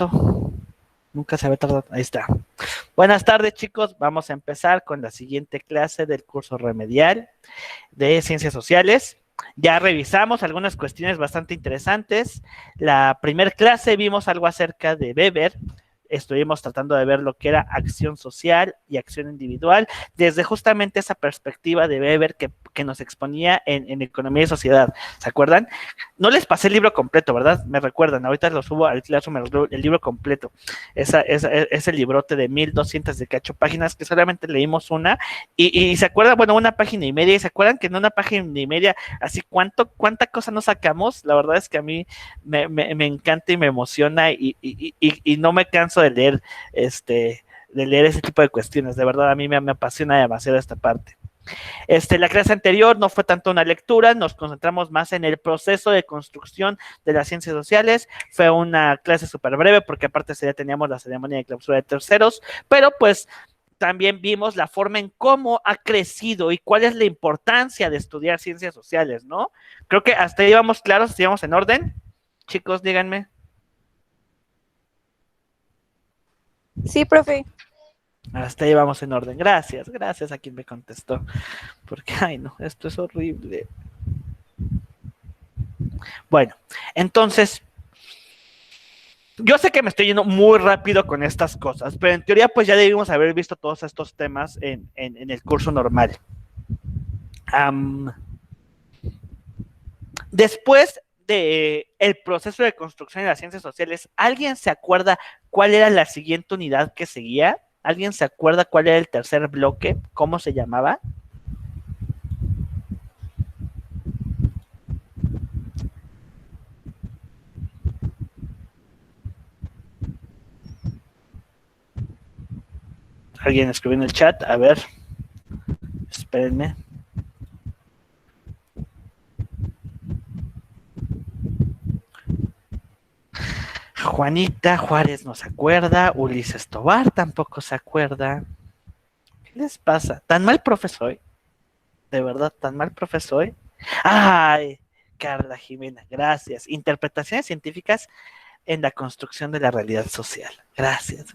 tanto? Nunca se había tardado. Ahí está. Buenas tardes, chicos. Vamos a empezar con la siguiente clase del curso remedial de Ciencias Sociales. Ya revisamos algunas cuestiones bastante interesantes. La primera clase vimos algo acerca de Weber. Estuvimos tratando de ver lo que era acción social y acción individual desde justamente esa perspectiva de Weber que nos exponía en Economía y Sociedad. ¿Se acuerdan? No les pasé el libro completo, ¿verdad? Me recuerdan, ahorita lo subo al Classroom, el libro completo. Ese librote de 1200 de cacho páginas que solamente leímos una y se acuerdan, bueno, una página y media, y se acuerdan que en una página y media, así cuánta cosa nos sacamos. La verdad es que a mí me encanta y me emociona y no me canso de leer ese tipo de cuestiones. De verdad, a mí me apasiona demasiado esta parte. La clase anterior no fue tanto una lectura, nos concentramos más en el proceso de construcción de las ciencias sociales. Fue una clase súper breve porque aparte ya teníamos la ceremonia de clausura de terceros, pero pues también vimos la forma en cómo ha crecido y cuál es la importancia de estudiar ciencias sociales, ¿no? Creo que hasta ahí vamos claros, íbamos en orden. Chicos, díganme. Sí, profe. Hasta ahí vamos en orden. Gracias a quien me contestó. Porque, ay no, esto es horrible. Bueno, entonces, yo sé que me estoy yendo muy rápido con estas cosas, pero en teoría pues ya debimos haber visto todos estos temas en el curso normal. Después de el proceso de construcción de las ciencias sociales, ¿alguien se acuerda cuál era la siguiente unidad que seguía? ¿Alguien se acuerda cuál era el tercer bloque? ¿Cómo se llamaba? Alguien escribió en el chat, a ver, espérenme. Juanita Juárez no se acuerda, Ulises Tobar tampoco se acuerda. ¿Qué les pasa? ¿Tan mal profe soy? ¿De verdad tan mal profe soy? ¡Ay! Carla Jimena, gracias. Interpretaciones científicas en la construcción de la realidad social. Gracias.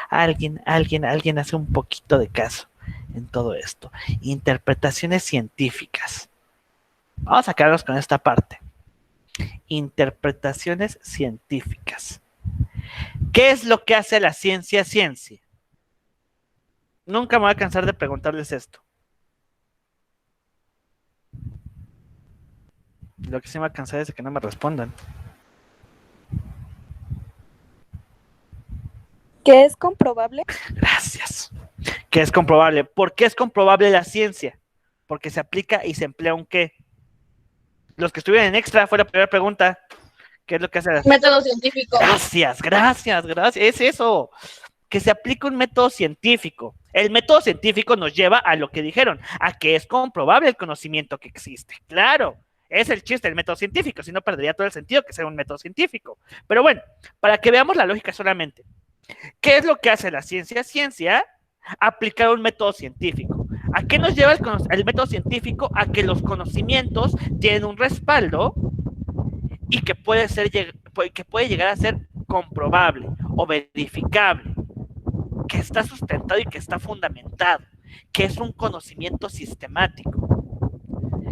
Alguien hace un poquito de caso en todo esto. Interpretaciones científicas. Vamos a quedarnos con esta parte. Interpretaciones científicas. ¿Qué es lo que hace la ciencia ciencia? Nunca me voy a cansar de preguntarles esto. Lo que sí me va a cansar es de que no me respondan. ¿Qué es comprobable? Gracias. ¿Qué es comprobable? ¿Por qué es comprobable la ciencia? Porque se aplica y se emplea un qué. Los que estuvieron en extra fue la primera pregunta. ¿Qué es lo que hace la método científico? Gracias. Es eso. Que se aplica un método científico. El método científico nos lleva a lo que dijeron, a que es comprobable el conocimiento que existe. Claro, es el chiste del método científico, si no perdería todo el sentido que sea un método científico. Pero bueno, para que veamos la lógica solamente. ¿Qué es lo que hace la ciencia? Ciencia, aplicar un método científico. ¿A qué nos lleva el método científico? A que los conocimientos tienen un respaldo y que puede llegar a ser comprobable o verificable, que está sustentado y que está fundamentado, que es un conocimiento sistemático,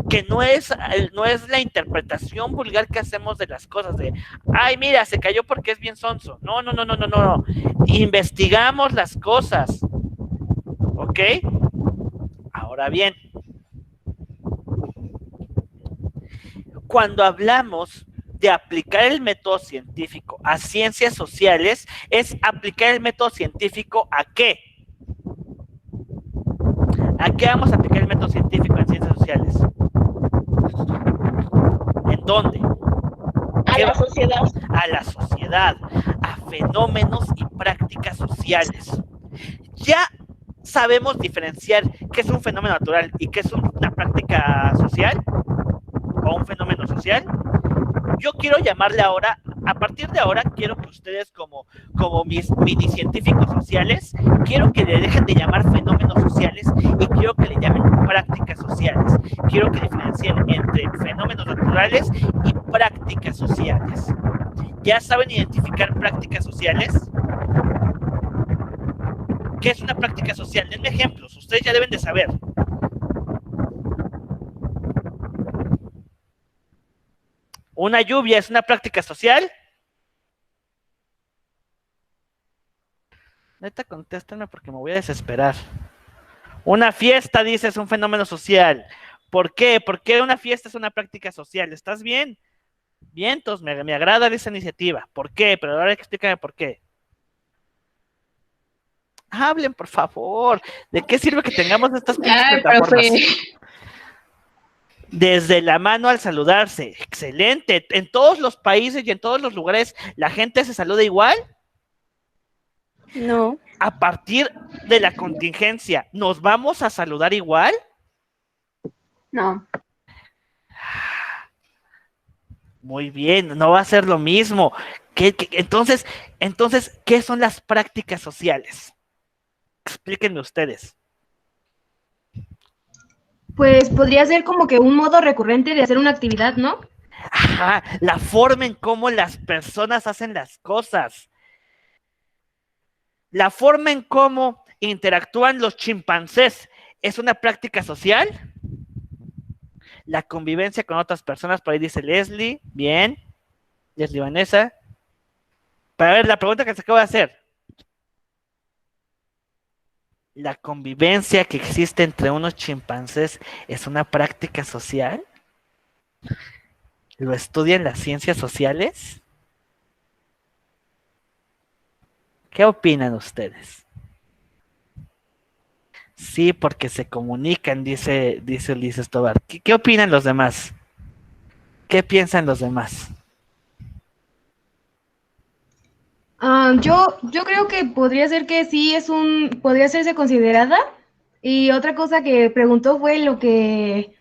que no es la interpretación vulgar que hacemos de las cosas de, ay, mira, se cayó porque es bien sonso. No. Investigamos las cosas. ¿Ok? Ahora bien, cuando hablamos de aplicar el método científico a ciencias sociales, es aplicar el método científico ¿a qué? ¿A qué vamos a aplicar el método científico en ciencias sociales? ¿En dónde? A la sociedad. A la sociedad, a fenómenos y prácticas sociales. Ya sabemos diferenciar qué es un fenómeno natural y qué es una práctica social o un fenómeno social. Yo quiero llamarle ahora a partir de ahora quiero que ustedes como mis mini científicos sociales, quiero que le dejen de llamar fenómenos sociales y quiero que le llamen prácticas sociales. Quiero que diferencien entre fenómenos naturales y prácticas sociales. ¿Ya saben identificar prácticas sociales? ¿Qué es una práctica social? Denme ejemplos, ustedes ya deben de saber. ¿Una lluvia es una práctica social? Neta, contéstame porque me voy a desesperar. Una fiesta, dice, es un fenómeno social. ¿Por qué? ¿Por qué una fiesta es una práctica social? ¿Estás bien? Vientos, me agrada esa iniciativa. ¿Por qué? Pero ahora explícame por qué. Hablen, por favor. ¿De qué sirve que tengamos estas pinches Ay, plataformas? profe. Desde la mano al saludarse. Excelente. En todos los países y en todos los lugares, ¿la gente se saluda igual? No. A partir de la contingencia, ¿nos vamos a saludar igual? No. Muy bien, no va a ser lo mismo. Entonces, ¿qué son las prácticas sociales? Explíquenme ustedes. Pues podría ser como que un modo recurrente de hacer una actividad, ¿no? Ajá, la forma en cómo las personas hacen las cosas. La forma en cómo interactúan los chimpancés es una práctica social. La convivencia con otras personas, por ahí dice Leslie, bien. Leslie Vanessa. Para ver, la pregunta que se acaba de hacer. ¿La convivencia que existe entre unos chimpancés es una práctica social? ¿Lo estudian las ciencias sociales? ¿Qué opinan ustedes? Sí, porque se comunican, dice Ulises Tobar. ¿Qué opinan los demás? ¿Qué piensan los demás? Yo creo que podría ser que sí podría serse considerada. Y otra cosa que preguntó fue que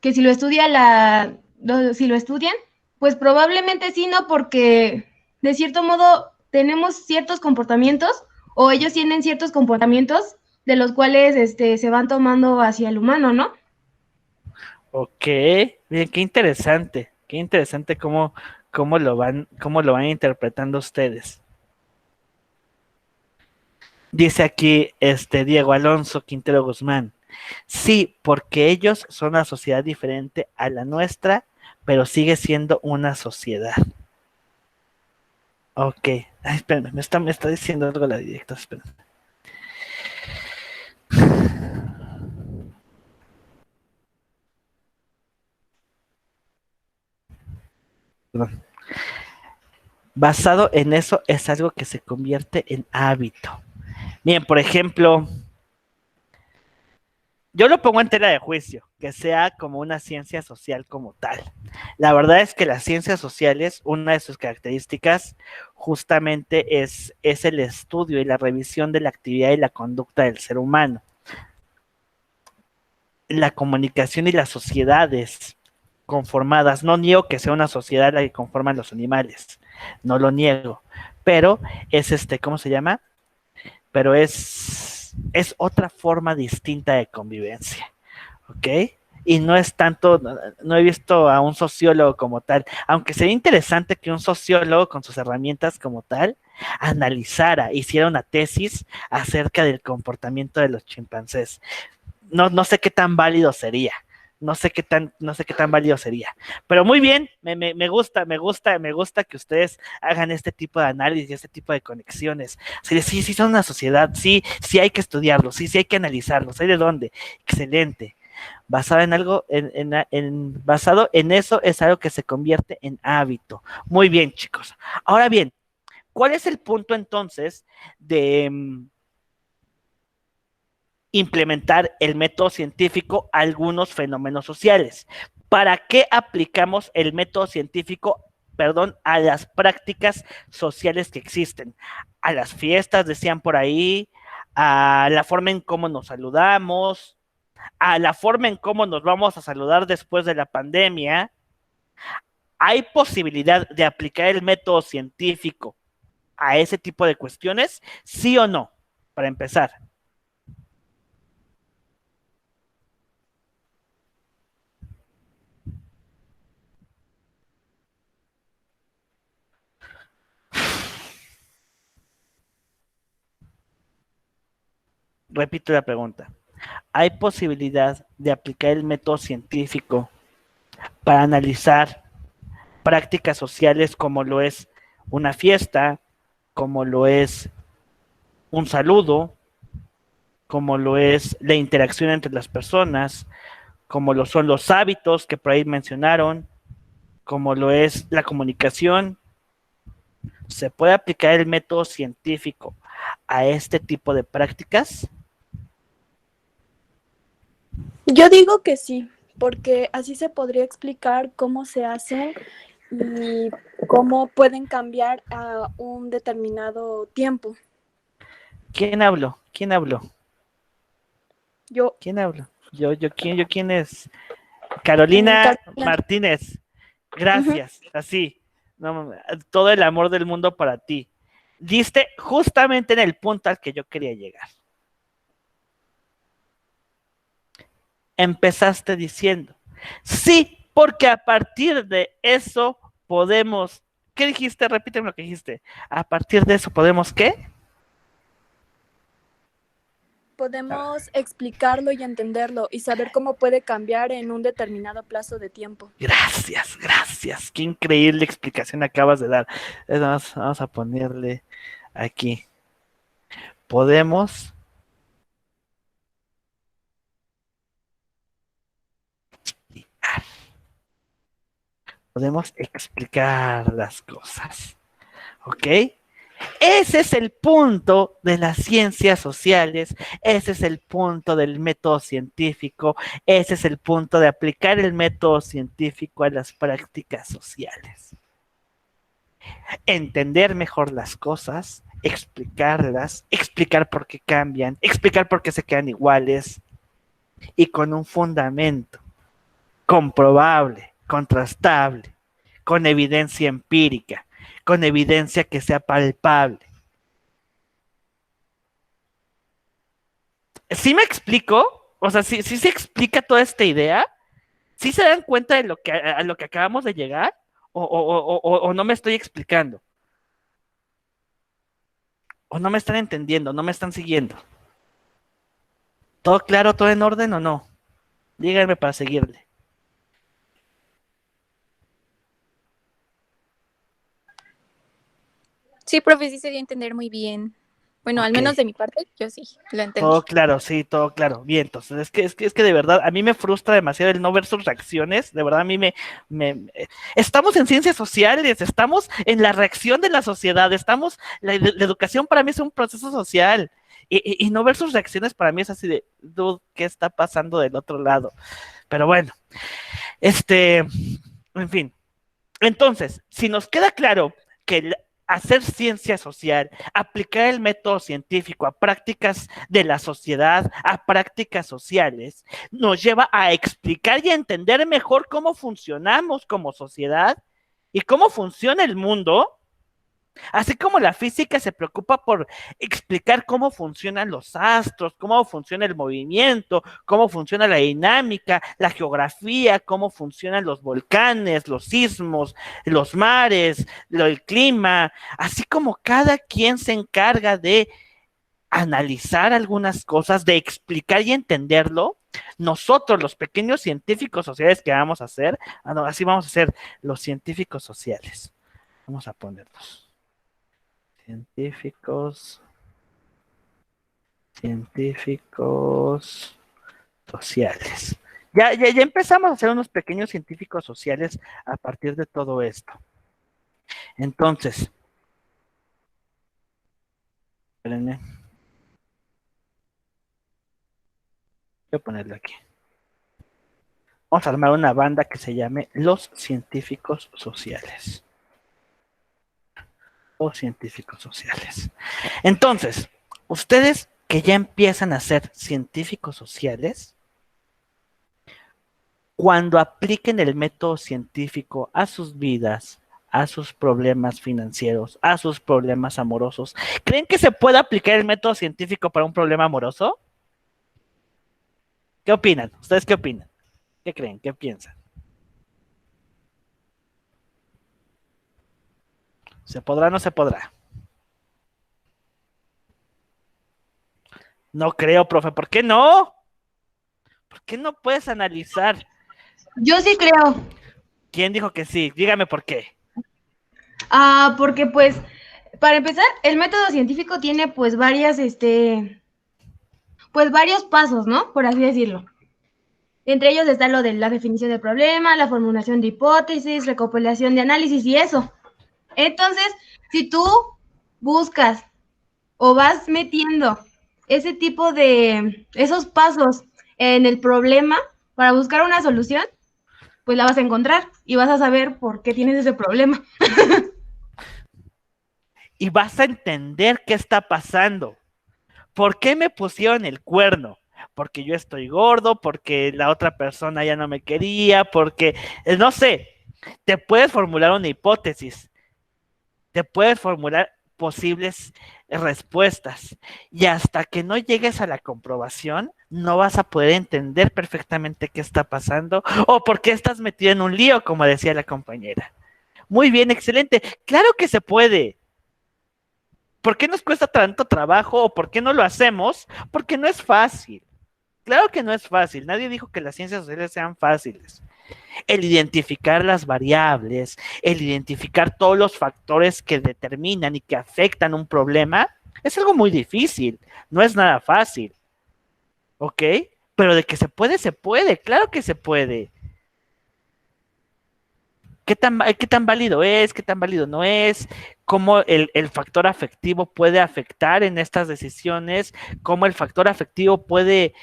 si lo si lo estudian, pues probablemente sí, ¿no? Porque de cierto modo tenemos ciertos comportamientos o ellos tienen ciertos comportamientos de los cuales se van tomando hacia el humano, ¿no? Ok, bien, qué interesante cómo lo van interpretando ustedes. Dice aquí Diego Alonso Quintero Guzmán. Sí, porque ellos son una sociedad diferente a la nuestra, pero sigue siendo una sociedad. Ok. Ay, espérenme, me está diciendo algo la directa, espérenme. Perdón. Basado en eso es algo que se convierte en hábito. Bien, por ejemplo, yo lo pongo en tela de juicio, que sea como una ciencia social como tal. La verdad es que las ciencias sociales, una de sus características justamente es el estudio y la revisión de la actividad y la conducta del ser humano. La comunicación y las sociedades conformadas, no niego que sea una sociedad la que conforman los animales, no lo niego, pero es ¿cómo se llama? Pero es otra forma distinta de convivencia, ¿ok? Y no es tanto, no he visto a un sociólogo como tal, aunque sería interesante que un sociólogo con sus herramientas como tal analizara, hiciera una tesis acerca del comportamiento de los chimpancés. No sé qué tan válido sería. No sé qué tan válido sería. Pero muy bien, me gusta que ustedes hagan este tipo de análisis, este tipo de conexiones. Sí, son una sociedad, sí hay que estudiarlos, sí hay que analizarlos, ¿hay de dónde? Excelente. Basado en algo, basado en eso es algo que se convierte en hábito. Muy bien, chicos. Ahora bien, ¿cuál es el punto entonces de implementar el método científico a algunos fenómenos sociales? ¿Para qué aplicamos el método científico, a las prácticas sociales que existen? A las fiestas, decían por ahí, a la forma en cómo nos saludamos, a la forma en cómo nos vamos a saludar después de la pandemia, ¿hay posibilidad de aplicar el método científico a ese tipo de cuestiones? ¿Sí o no? Para empezar. Repito la pregunta. ¿Hay posibilidad de aplicar el método científico para analizar prácticas sociales como lo es una fiesta, como lo es un saludo, como lo es la interacción entre las personas, como lo son los hábitos que por ahí mencionaron, como lo es la comunicación? ¿Se puede aplicar el método científico a este tipo de prácticas? Yo digo que sí, porque así se podría explicar cómo se hacen y cómo pueden cambiar a un determinado tiempo. ¿Quién habló? ¿Quién habló? Yo, ¿Quién habló? ¿Quién es? Carolina Carolina, Martínez. ujú. Gracias. Así. No, todo el amor del mundo para ti. Diste justamente en el punto al que yo quería llegar. Empezaste diciendo, sí, porque a partir de eso podemos, ¿qué dijiste? Repíteme lo que dijiste. A partir de eso podemos, ¿qué? Podemos explicarlo y entenderlo y saber cómo puede cambiar en un determinado plazo de tiempo. Gracias, gracias. Qué increíble explicación acabas de dar. Vamos a ponerle aquí. Podemos explicar las cosas. ¿Ok? Ese es el punto de las ciencias sociales, ese es el punto del método científico, ese es el punto de aplicar el método científico a las prácticas sociales. Entender mejor las cosas, explicarlas, explicar por qué cambian, explicar por qué se quedan iguales y con un fundamento comprobable, contrastable, con evidencia empírica, con evidencia que sea palpable. ¿Sí me explico? O sea, ¿sí se explica toda esta idea? ¿Sí se dan cuenta de a lo que acabamos de llegar? ¿O no me estoy explicando? ¿O no me están entendiendo? ¿No me están siguiendo? ¿Todo claro, todo en orden o no? Díganme para seguirle. Sí, profe, sí se dio a entender muy bien. Bueno, al Ok. menos de mi parte, yo sí lo Todo entendí. claro, sí, todo claro. Bien, entonces es que de verdad a mí me frustra demasiado el no ver sus reacciones. De verdad a mí estamos en ciencias sociales, estamos en la reacción de la sociedad, la educación para mí es un proceso social. Y no ver sus reacciones para mí es así de, dude, ¿qué está pasando del otro lado? Pero bueno, en fin. Entonces, si nos queda claro que hacer ciencia social, aplicar el método científico a prácticas de la sociedad, a prácticas sociales, nos lleva a explicar y a entender mejor cómo funcionamos como sociedad y cómo funciona el mundo. Así como la física se preocupa por explicar cómo funcionan los astros, cómo funciona el movimiento, cómo funciona la dinámica, la geografía, cómo funcionan los volcanes, los sismos, los mares, el clima, así como cada quien se encarga de analizar algunas cosas, de explicar y entenderlo, nosotros, los pequeños científicos sociales que vamos a hacer, así vamos a ser los científicos sociales. Vamos a ponerlos. Científicos sociales. Ya empezamos a hacer unos pequeños científicos sociales a partir de todo esto. Entonces, espérenme. Voy a ponerlo aquí. Vamos a armar una banda que se llame Los Científicos Sociales. Los Científicos Sociales. Entonces, ustedes que ya empiezan a ser científicos sociales, cuando apliquen el método científico a sus vidas, a sus problemas financieros, a sus problemas amorosos, ¿creen que se puede aplicar el método científico para un problema amoroso? ¿Qué opinan? ¿Ustedes qué opinan? ¿Qué creen? ¿Qué piensan? ¿Se podrá o no se podrá? No creo, profe. ¿Por qué no? ¿Por qué no puedes analizar? Yo sí creo. ¿Quién dijo que sí? Dígame por qué. Porque pues, para empezar, el método científico tiene pues pues varios pasos, ¿no? Por así decirlo. Entre ellos está lo de la definición del problema, la formulación de hipótesis, recopilación de análisis y eso. Entonces, si tú buscas o vas metiendo ese tipo de, esos pasos en el problema para buscar una solución, pues la vas a encontrar y vas a saber por qué tienes ese problema. Y vas a entender qué está pasando. ¿Por qué me pusieron el cuerno? Porque yo estoy gordo, porque la otra persona ya no me quería, porque, no sé, te puedes formular una hipótesis, te puedes formular posibles respuestas y hasta que no llegues a la comprobación no vas a poder entender perfectamente qué está pasando o por qué estás metido en un lío, como decía la compañera. Muy bien, excelente. Claro que se puede. ¿Por qué nos cuesta tanto trabajo o por qué no lo hacemos? Porque no es fácil. Claro que no es fácil. Nadie dijo que las ciencias sociales sean fáciles. El identificar las variables, el identificar todos los factores que determinan y que afectan un problema, es algo muy difícil. No es nada fácil. ¿Ok? Pero de que se puede. Claro que se puede. Qué tan válido es? ¿Qué tan válido no es? ¿Cómo el factor afectivo puede afectar en estas decisiones? ¿Cómo el factor afectivo puede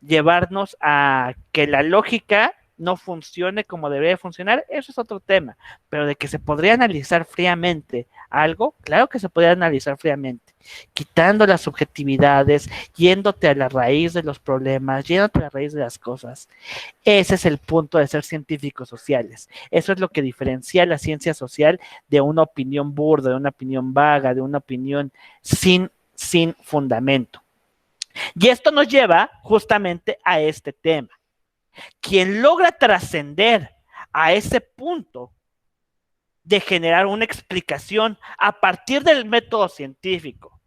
llevarnos a que la lógica no funcione como debería funcionar? Eso es otro tema. Pero de que se podría analizar fríamente algo, claro que se podría analizar fríamente, quitando las subjetividades, yéndote a la raíz de los problemas, yéndote a la raíz de las cosas. Ese es el punto de ser científicos sociales. Eso es lo que diferencia la ciencia social de una opinión burda, de una opinión vaga, de una opinión sin fundamento. Y esto nos lleva justamente a este tema. Quien logra trascender a ese punto de generar una explicación a partir del método científico,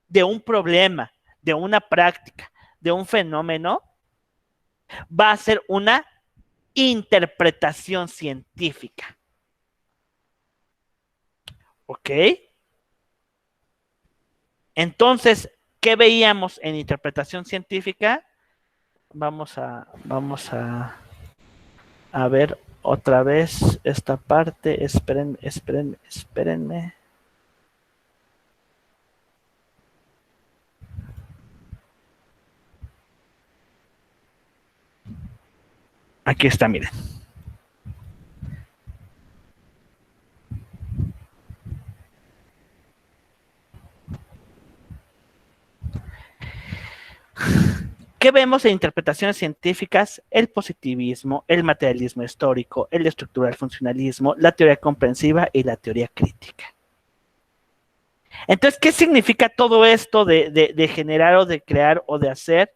de un problema, de una práctica, de un fenómeno, va a ser una interpretación científica. ¿Ok? Entonces, ¿qué veíamos en interpretación científica? Vamos a ver otra vez esta parte. Espérenme. Aquí está, miren. ¿Qué vemos en interpretaciones científicas? El positivismo, el materialismo histórico, el estructural funcionalismo, la teoría comprensiva y la teoría crítica. Entonces, ¿qué significa todo esto de generar o de crear o de hacer?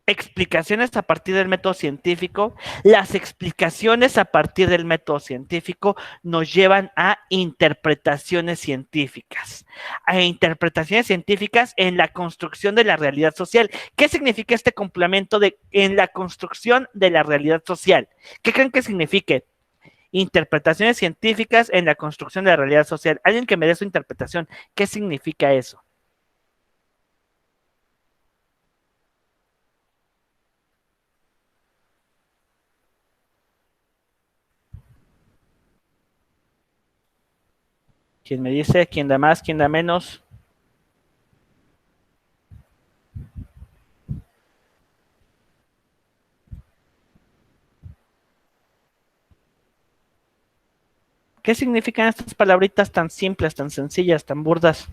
Explicaciones a partir del método científico. Las explicaciones a partir del método científico nos llevan a interpretaciones científicas. A interpretaciones científicas en la construcción de la realidad social. ¿Qué significa este complemento en la construcción de la realidad social? ¿Qué creen que signifique? Interpretaciones científicas en la construcción de la realidad social. Alguien que me dé su interpretación. ¿Qué significa eso? ¿Quién me dice? ¿Quién da más? ¿Quién da menos? ¿Qué significan estas palabritas tan simples, tan sencillas, tan burdas?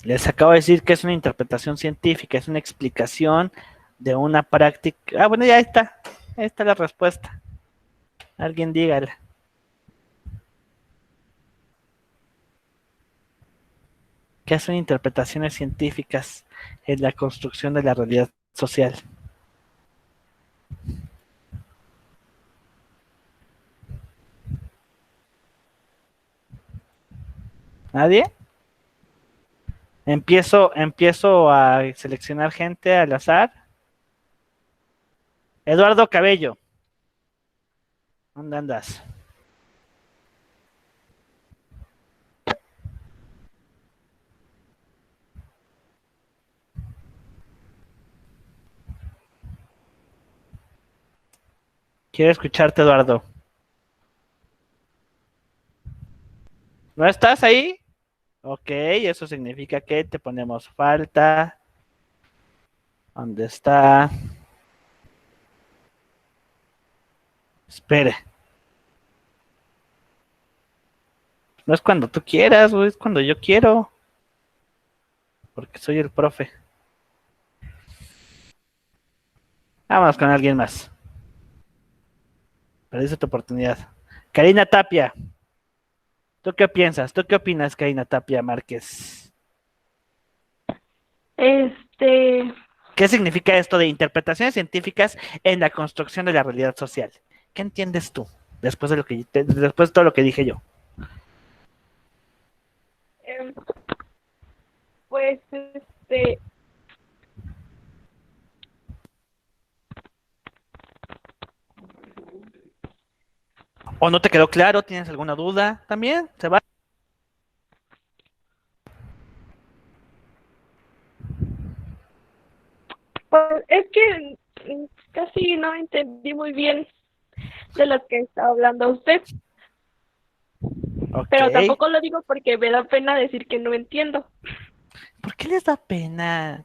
Les acabo de decir que es una interpretación científica, es una explicación de una práctica. Ah, bueno, ya está. Ahí está la respuesta. Alguien dígala. ¿Qué son interpretaciones científicas en la construcción de la realidad social? ¿Nadie? Empiezo a seleccionar gente al azar. Eduardo Cabello. ¿Dónde andas? Quiero escucharte, Eduardo. ¿No estás ahí? Ok, eso significa que te ponemos falta. ¿Dónde está? Espere. No es cuando tú quieras, güey, es cuando yo quiero. Porque soy el profe. Vámonos con alguien más. Perdiste tu oportunidad. Karina Tapia. ¿Tú qué piensas? ¿Tú qué opinas, Karina Tapia Márquez? ¿Qué significa esto de interpretaciones científicas en la construcción de la realidad social? ¿Qué entiendes tú después de todo lo que dije yo? Pues, ¿O no te quedó claro? ¿Tienes alguna duda? ¿También? ¿Se va? pues es que casi no entendí muy bien de lo que está hablando usted, Ok. pero tampoco lo digo porque me da pena decir que no entiendo. ¿Por qué les da pena?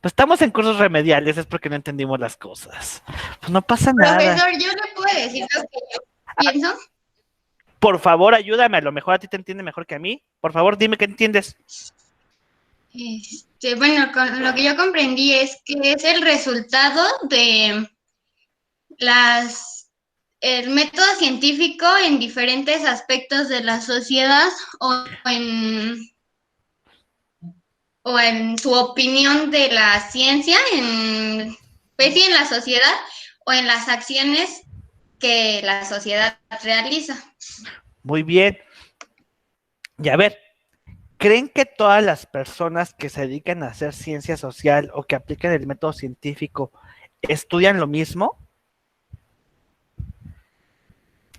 Pues estamos en cursos remediales, es porque no entendimos las cosas. Pues no pasa nada. Profesor, ¿yo le puedo decir lo que yo pienso? Por favor, ayúdame, a lo mejor a ti te entiende mejor que a mí. Por favor, dime qué entiendes. Bueno, lo que yo comprendí es que es el resultado de el método científico en diferentes aspectos de la sociedad o en su opinión de la ciencia, pues sí, en la sociedad o en las acciones que la sociedad realiza. Muy bien. Y a ver, ¿creen que todas las personas que se dedican a hacer ciencia social o que aplican el método científico estudian lo mismo?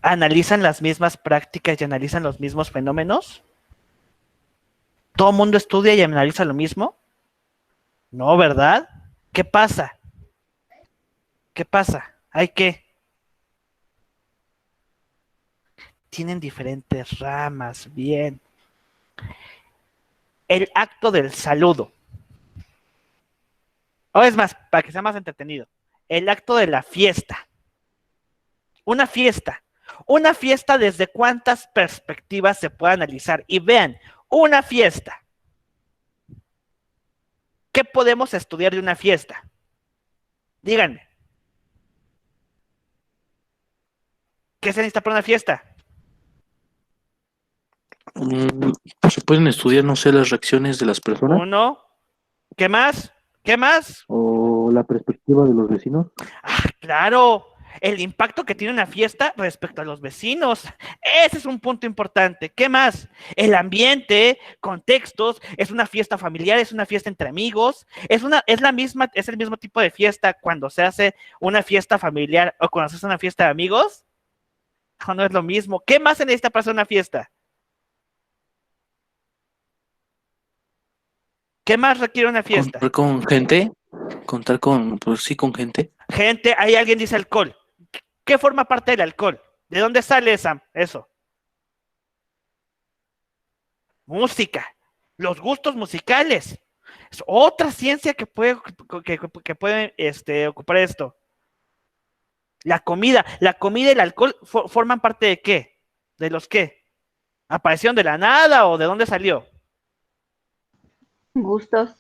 ¿Analizan las mismas prácticas y analizan los mismos fenómenos? ¿Todo el mundo estudia y analiza lo mismo? No, ¿verdad? ¿Qué pasa? ¿Qué pasa? ¿Hay qué? Tienen diferentes ramas, bien. El acto del saludo. O es más, para que sea más entretenido, el acto de la fiesta. Una fiesta. Una fiesta desde cuántas perspectivas se puede analizar. Y vean, una fiesta. ¿Qué podemos estudiar de una fiesta? Díganme. ¿Qué se necesita para una fiesta? Se pueden estudiar, no sé, las reacciones de las personas Uno. ¿Qué más? ¿Qué más? o la perspectiva de los vecinos. Ah, claro, el impacto que tiene una fiesta respecto a los vecinos. Ese es un punto importante. ¿Qué más? El ambiente, contextos, es una fiesta familiar, es una fiesta entre amigos, es el mismo tipo de fiesta cuando se hace una fiesta familiar o cuando se hace una fiesta de amigos. No es lo mismo. ¿Qué más se necesita para hacer una fiesta? ¿Qué más requiere una fiesta? Contar con gente, contar con, pues sí, con gente. Gente, ahí alguien dice alcohol. ¿Qué forma parte del alcohol? ¿De dónde sale eso? Música, los gustos musicales. Es otra ciencia que puede ocupar esto. La comida y el alcohol forman parte de qué? ¿De los qué? ¿Aparecieron de la nada o de dónde salió? Gustos.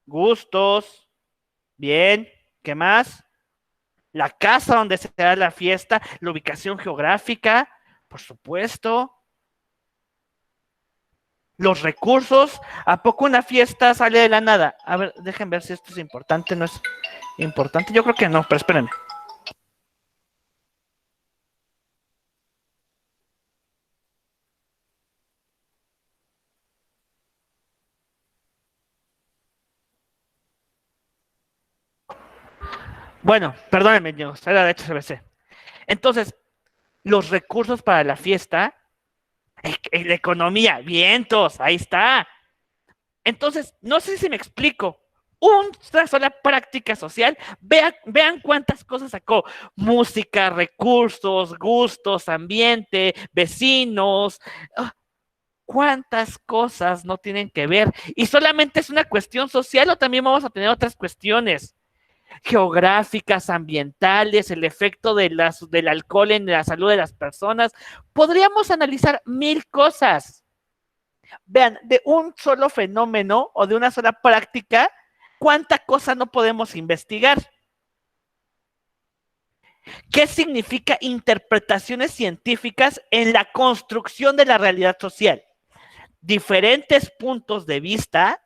Gustos. Bien. ¿Qué más? La casa donde se da la fiesta, la ubicación geográfica, por supuesto. Los recursos. ¿A poco una fiesta sale de la nada? A ver, dejen ver si esto es importante, no es importante. Yo creo que no, pero espérenme. Bueno, perdónenme, niños, era de HCBC. Entonces, los recursos para la fiesta, la economía, vientos, ahí está. Entonces, no sé si me explico. Una sola práctica social, vean cuántas cosas sacó. Música, recursos, gustos, ambiente, vecinos. ¿Cuántas cosas no tienen que ver? ¿Y solamente es una cuestión social o también vamos a tener otras cuestiones geográficas, ambientales, el efecto del alcohol en la salud de las personas? Podríamos analizar 1000 cosas. Vean, de un solo fenómeno o de una sola práctica, ¿cuánta cosa no podemos investigar? ¿Qué significa interpretaciones científicas en la construcción de la realidad social? Diferentes puntos de vista,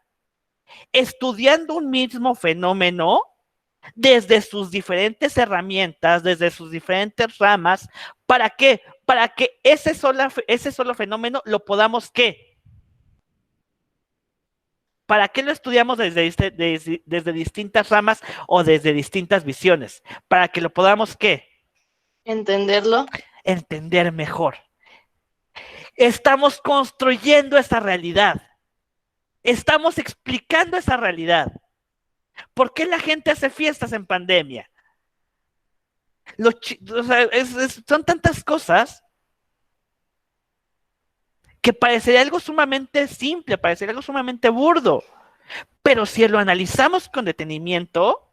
estudiando un mismo fenómeno desde sus diferentes herramientas, desde sus diferentes ramas. ¿Para qué? Para que ese solo fenómeno lo podamos, ¿qué? ¿Para qué lo estudiamos desde distintas ramas o desde distintas visiones? Para que lo podamos, ¿qué? Entenderlo. Entender mejor. Estamos construyendo esa realidad. Estamos explicando esa realidad. ¿Por qué la gente hace fiestas en pandemia? O sea, son tantas cosas que parecería algo sumamente simple, parecería algo sumamente burdo. Pero si lo analizamos con detenimiento,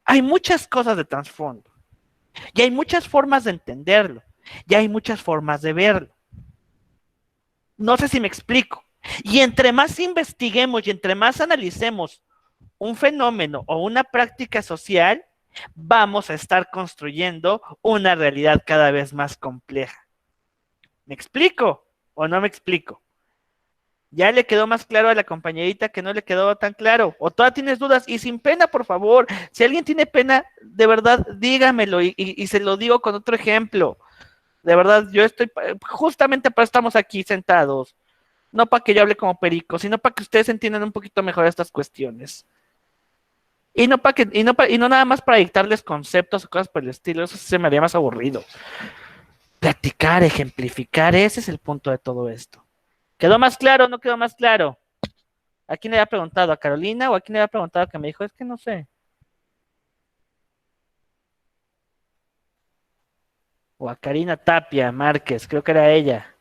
hay muchas cosas de trasfondo. Y hay muchas formas de entenderlo. Y hay muchas formas de verlo. No sé si me explico. Y entre más investiguemos y entre más analicemos un fenómeno o una práctica social, vamos a estar construyendo una realidad cada vez más compleja. ¿Me explico o no me explico? ¿Ya le quedó más claro a la compañerita que no le quedó tan claro? ¿O todavía tienes dudas? Y sin pena, por favor. Si alguien tiene pena, de verdad, dígamelo y se lo digo con otro ejemplo. De verdad, justamente para estamos aquí sentados. No para que yo hable como perico, sino para que ustedes entiendan un poquito mejor estas cuestiones. Y no nada más para dictarles conceptos o cosas por el estilo, eso se me haría más aburrido. Platicar, ejemplificar, ese es el punto de todo esto. ¿Quedó más claro o no quedó más claro? ¿A quién le había preguntado? ¿A Carolina o a quién le había preguntado que me dijo? Es que no sé. O a Karina Tapia Márquez, creo que era ella.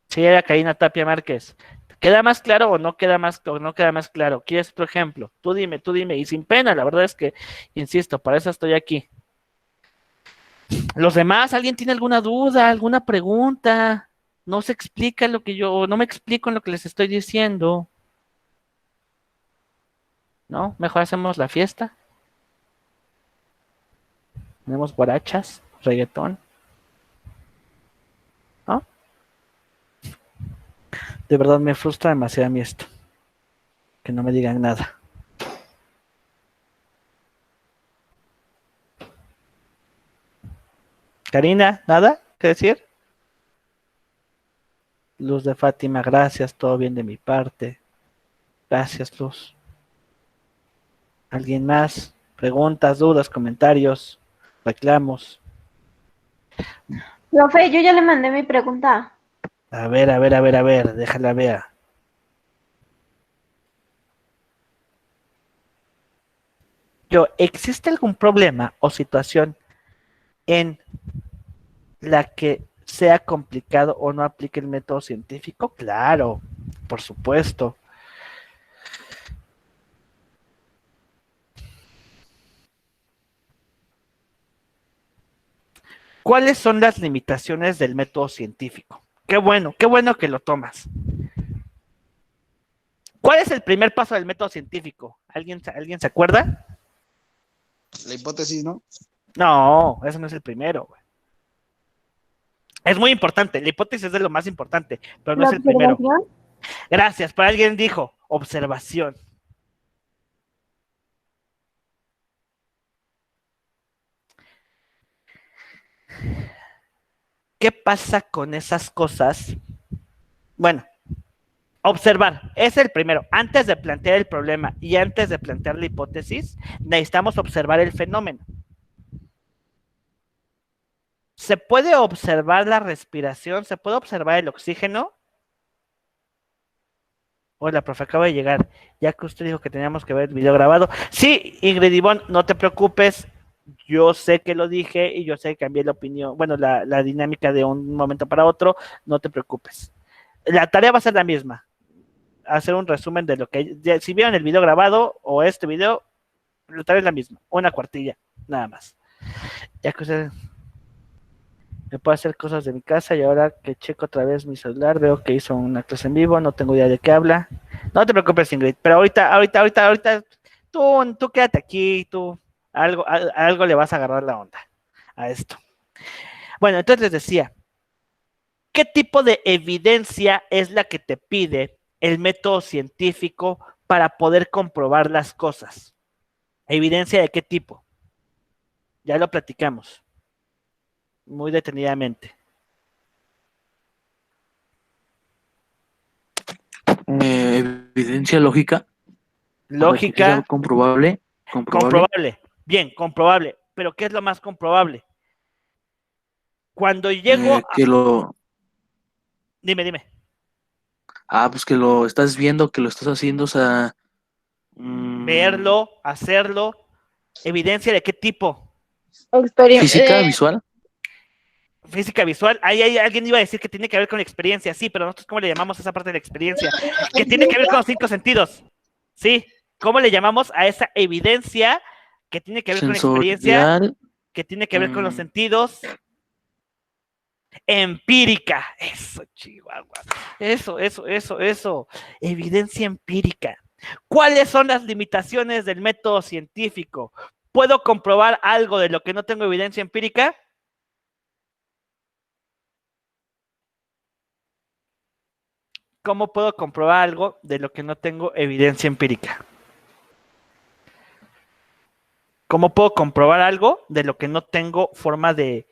Sí, era Karina Tapia Márquez. ¿Queda más claro o no queda más claro? ¿Quieres otro ejemplo? Tú dime, y sin pena, la verdad es que, insisto, para eso estoy aquí. Los demás, ¿alguien tiene alguna duda, alguna pregunta? No se explica no me explico en lo que les estoy diciendo. ¿No? Mejor hacemos la fiesta. Tenemos guarachas, reggaetón. ¿No? De verdad me frustra demasiado a mí esto. Que no me digan nada. Karina, ¿nada que decir? Luz de Fátima, gracias, todo bien de mi parte. Gracias, Luz. ¿Alguien más? ¿Preguntas, dudas, comentarios, reclamos? Profe, yo ya le mandé mi pregunta. A ver, déjala ver. ¿Existe algún problema o situación en la que sea complicado o no aplique el método científico? Claro, por supuesto. ¿Cuáles son las limitaciones del método científico? Qué bueno que lo tomas. ¿Cuál es el primer paso del método científico? ¿Alguien se acuerda? La hipótesis, ¿no? No, ese no es el primero, güey. Es muy importante, la hipótesis es de lo más importante, pero no La es el primero. observación. Gracias, pero alguien dijo observación. ¿Qué pasa con esas cosas? Bueno, observar, es el primero. Antes de plantear el problema y antes de plantear la hipótesis, necesitamos observar el fenómeno. ¿Se puede observar la respiración? ¿Se puede observar el oxígeno? Hola, profe, acabo de llegar. Ya que usted dijo que teníamos que ver el video grabado. Sí, Ingrid Ivonne, no te preocupes. Yo sé que lo dije y yo sé que cambié la opinión, bueno, la dinámica de un momento para otro. No te preocupes. La tarea va a ser la misma. Hacer un resumen de lo que... Si vieron el video grabado o este video, la tarea es la misma. Una cuartilla, nada más. Ya que usted... Me puedo hacer cosas de mi casa y ahora que checo otra vez mi celular, veo que hizo una clase en vivo, no tengo idea de qué habla. No te preocupes, Ingrid, pero ahorita, tú quédate aquí, tú, algo le vas a agarrar la onda a esto. Bueno, entonces les decía, ¿qué tipo de evidencia es la que te pide el método científico para poder comprobar las cosas? ¿Evidencia de qué tipo? Ya lo platicamos muy detenidamente. Evidencia lógica. Lógica. Comprobable. Comprobable. Bien, comprobable. Pero ¿qué es lo más comprobable? Cuando llego que lo... Dime. pues que lo estás viendo, que lo estás haciendo, o sea... Verlo, hacerlo. ¿Evidencia de qué tipo? Física, visual. Física visual. Ahí alguien iba a decir que tiene que ver con la experiencia, sí, pero nosotros ¿cómo le llamamos a esa parte de la experiencia? Que tiene que ver con los 5 sentidos. Sí, ¿cómo le llamamos a esa evidencia que tiene que ver con la experiencia? Que tiene que ver con los sentidos. Empírica. Eso, Chihuahua. Eso. Evidencia empírica. ¿Cuáles son las limitaciones del método científico? ¿Puedo comprobar algo de lo que no tengo evidencia empírica? ¿Cómo puedo comprobar algo de lo que no tengo evidencia empírica? ¿Cómo puedo comprobar algo de lo que no tengo forma de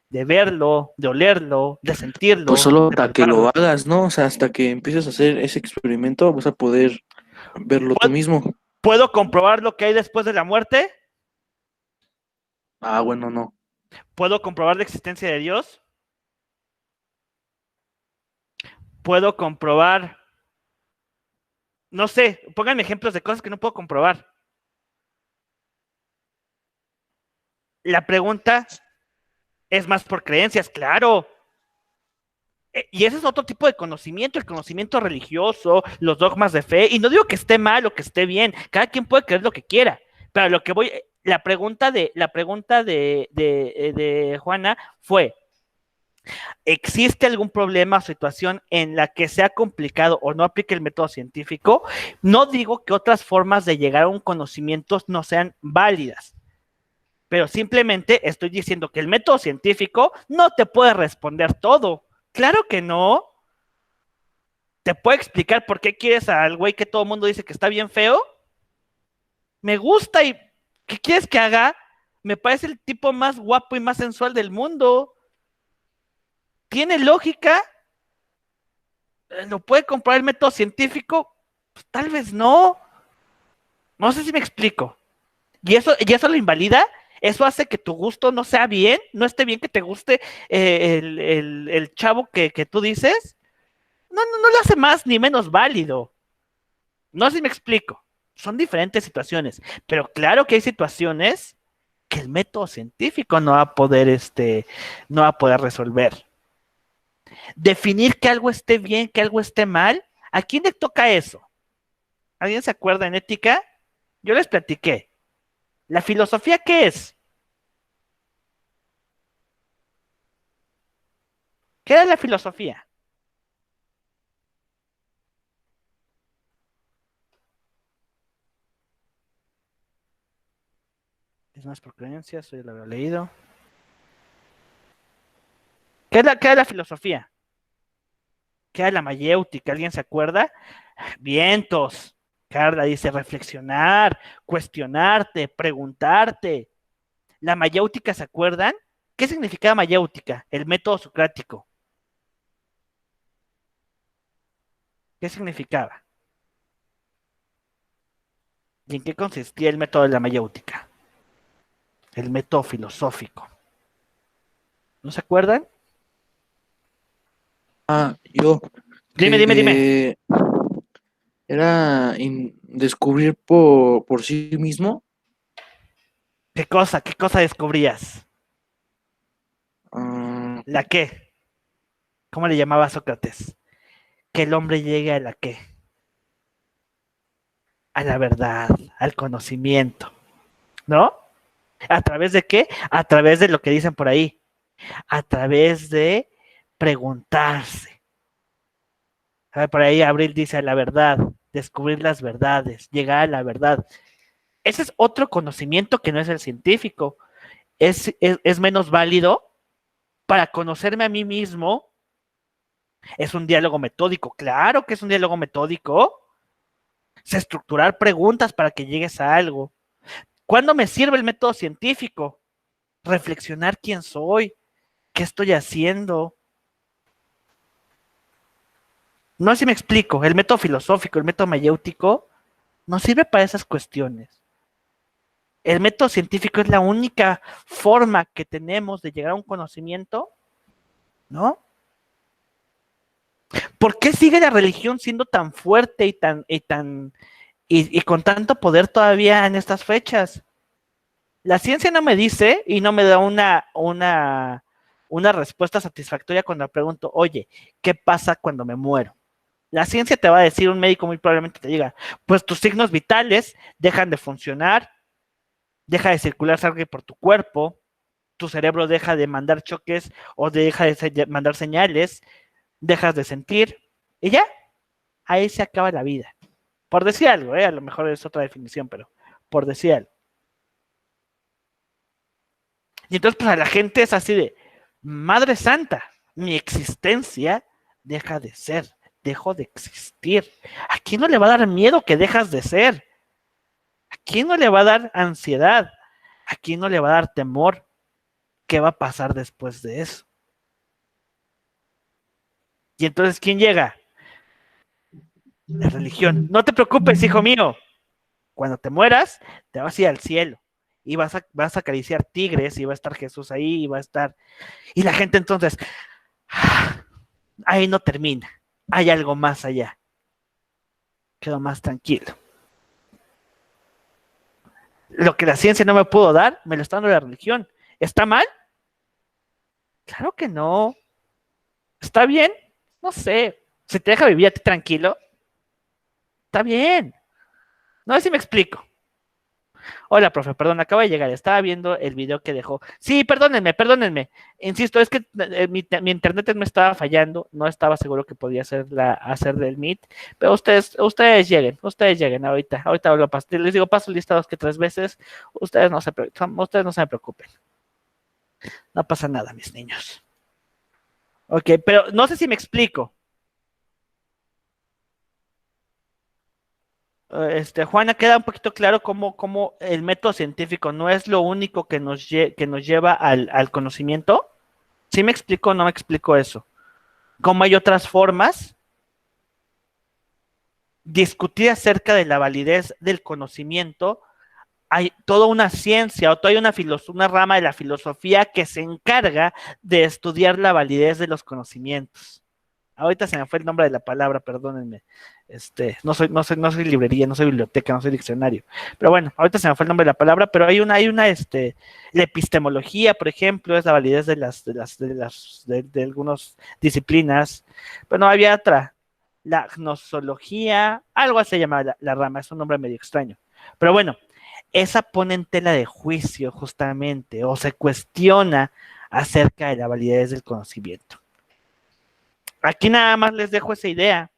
verlo, de olerlo, de sentirlo? Pues solo hasta que lo hagas, ¿no? O sea, hasta que empieces a hacer ese experimento vas a poder verlo tú mismo. ¿Puedo comprobar lo que hay después de la muerte? Bueno, no. ¿Puedo comprobar la existencia de Dios? ¿Puedo comprobar? No sé, pónganme ejemplos de cosas que no puedo comprobar. La pregunta es más por creencias, claro. Y ese es otro tipo de conocimiento, el conocimiento religioso, los dogmas de fe. Y no digo que esté mal o que esté bien, cada quien puede creer lo que quiera. Pero lo que voy, la pregunta de Juana fue: ¿existe algún problema o situación en la que sea complicado o no aplique el método científico? No digo que otras formas de llegar a un conocimiento no sean válidas, pero simplemente estoy diciendo que el método científico no te puede responder todo. Claro que no. ¿Te puede explicar por qué quieres al güey que todo el mundo dice que está bien feo? Me gusta y ¿qué quieres que haga? Me parece el tipo más guapo y más sensual del mundo. ¿Tiene lógica? ¿Lo puede comprobar el método científico? Pues tal vez no. No sé si me explico. ¿Y eso lo invalida? ¿Eso hace que tu gusto no sea bien? ¿No esté bien que te guste el chavo que tú dices? No lo hace más ni menos válido. No sé si me explico. Son diferentes situaciones. Pero claro que hay situaciones que el método científico no va a poder resolver. Definir que algo esté bien, que algo esté mal. ¿A quién le toca eso? ¿Alguien se acuerda en ética? Yo les platiqué. ¿La filosofía qué es? ¿Qué era la filosofía? Es más por creencias, eso ya lo había leído. ¿Qué es la filosofía? ¿Qué es la mayéutica? ¿Alguien se acuerda? Vientos. Carla dice reflexionar, cuestionarte, preguntarte. La mayéutica, ¿se acuerdan? ¿Qué significaba mayéutica? El método socrático. ¿Qué significaba? ¿Y en qué consistía el método de la mayéutica? El método filosófico. ¿No se acuerdan? Yo, Dime. que era descubrir por sí mismo. ¿Qué cosa descubrías? ah, ¿La qué? ¿Cómo le llamaba Sócrates? Que el hombre llegue a la qué? A la verdad, al conocimiento, ¿no? ¿A través de qué? A través de lo que dicen por ahí, a través de preguntarse. A ver, por ahí Abril dice la verdad, descubrir las verdades, llegar a la verdad. Ese es otro conocimiento que no es el científico. Es menos válido para conocerme a mí mismo. Es un diálogo metódico, claro que es un diálogo metódico. Es estructurar preguntas para que llegues a algo. ¿Cuándo me sirve el método científico? Reflexionar quién soy, qué estoy haciendo. No sé si me explico. El método filosófico, el método mayéutico, no sirve para esas cuestiones. El método científico es la única forma que tenemos de llegar a un conocimiento, ¿no? ¿Por qué sigue la religión siendo tan fuerte y con tanto poder todavía en estas fechas? La ciencia no me dice y no me da una respuesta satisfactoria cuando le pregunto, oye, ¿qué pasa cuando me muero? La ciencia te va a decir, un médico muy probablemente te diga, pues tus signos vitales dejan de funcionar, deja de circular sangre por tu cuerpo, tu cerebro deja de mandar choques o deja de mandar señales, dejas de sentir, y ya, ahí se acaba la vida. Por decir algo, a lo mejor es otra definición, pero por decir algo. Y entonces, pues a la gente es así de, Madre Santa, mi existencia deja de ser, dejo de existir. ¿A quién no le va a dar miedo que dejas de ser? ¿A quién no le va a dar ansiedad? ¿A quién no le va a dar temor? ¿Qué va a pasar después de eso? Y entonces, ¿quién llega? La religión. No te preocupes, hijo mío. Cuando te mueras, te vas a ir al cielo. Y vas a acariciar tigres, y va a estar Jesús ahí, y va a estar... Y la gente entonces, ahí no termina. Hay algo más allá. Quedo más tranquilo. Lo que la ciencia no me pudo dar, me lo está dando la religión. ¿Está mal? Claro que no. ¿Está bien? No sé. Si te deja vivir a ti tranquilo, está bien. No sé si me explico. Hola, profe, perdón, acabo de llegar. Estaba viendo el video que dejó. Sí, perdónenme. Insisto, es que mi internet me estaba fallando. No estaba seguro que podía hacer del Meet. Pero ustedes lleguen ahorita. Ahorita lo paso. Les digo, paso listados que 3 veces. Ustedes no se me preocupen. No pasa nada, mis niños. Ok, pero no sé si me explico. Juana, queda un poquito claro cómo el método científico no es lo único que nos lleva al conocimiento. ¿Sí me explico o no me explico eso? ¿Cómo hay otras formas? Discutir acerca de la validez del conocimiento. Hay toda una ciencia o toda una rama de la filosofía que se encarga de estudiar la validez de los conocimientos. Ahorita se me fue el nombre de la palabra, perdónenme. No soy librería, no soy biblioteca, no soy diccionario. Pero bueno, ahorita se me fue el nombre de la palabra, pero hay una, la epistemología, por ejemplo, es la validez de algunas disciplinas. Pero no había otra. La gnosología, algo así se llama la rama, es un nombre medio extraño. Pero bueno, esa pone en tela de juicio justamente, o se cuestiona acerca de la validez del conocimiento. Aquí nada más les dejo esa idea.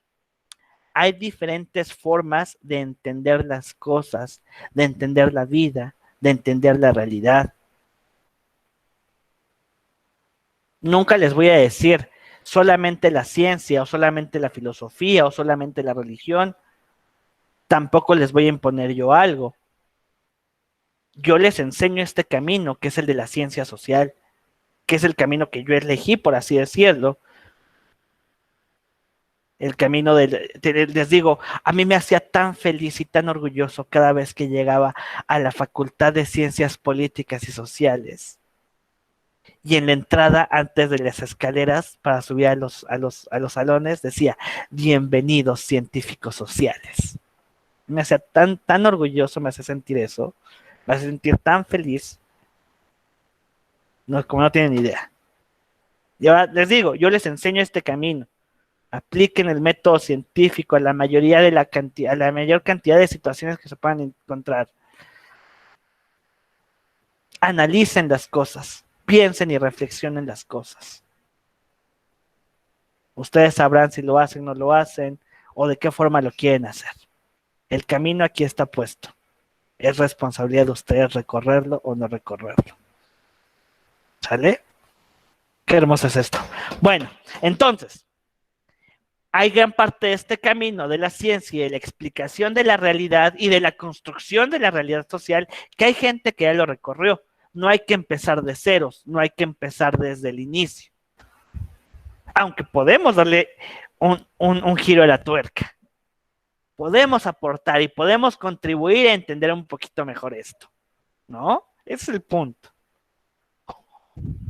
Hay diferentes formas de entender las cosas, de entender la vida, de entender la realidad. Nunca les voy a decir solamente la ciencia o solamente la filosofía o solamente la religión. Tampoco les voy a imponer yo algo. Yo les enseño este camino, que es el de la ciencia social, que es el camino que yo elegí, por así decirlo. El camino les digo, a mí me hacía tan feliz y tan orgulloso cada vez que llegaba a la Facultad de Ciencias Políticas y Sociales. Y en la entrada, antes de las escaleras, para subir a los salones, decía, bienvenidos científicos sociales. Me hacía tan orgulloso, me hace sentir eso, me hace sentir tan feliz, no, como no tienen idea. Y ahora les digo, yo les enseño este camino. Apliquen el método científico a la mayoría de a la mayor cantidad de situaciones que se puedan encontrar. Analicen las cosas, piensen y reflexionen las cosas. Ustedes sabrán si lo hacen, no lo hacen, o de qué forma lo quieren hacer. El camino aquí está puesto. Es responsabilidad de ustedes recorrerlo o no recorrerlo. ¿Sale? Qué hermoso es esto. Bueno, entonces, hay gran parte de este camino de la ciencia y de la explicación de la realidad y de la construcción de la realidad social que hay gente que ya lo recorrió. No hay que empezar de ceros, no hay que empezar desde el inicio. Aunque podemos darle un giro a la tuerca. Podemos aportar y podemos contribuir a entender un poquito mejor esto, ¿no? Ese es el punto.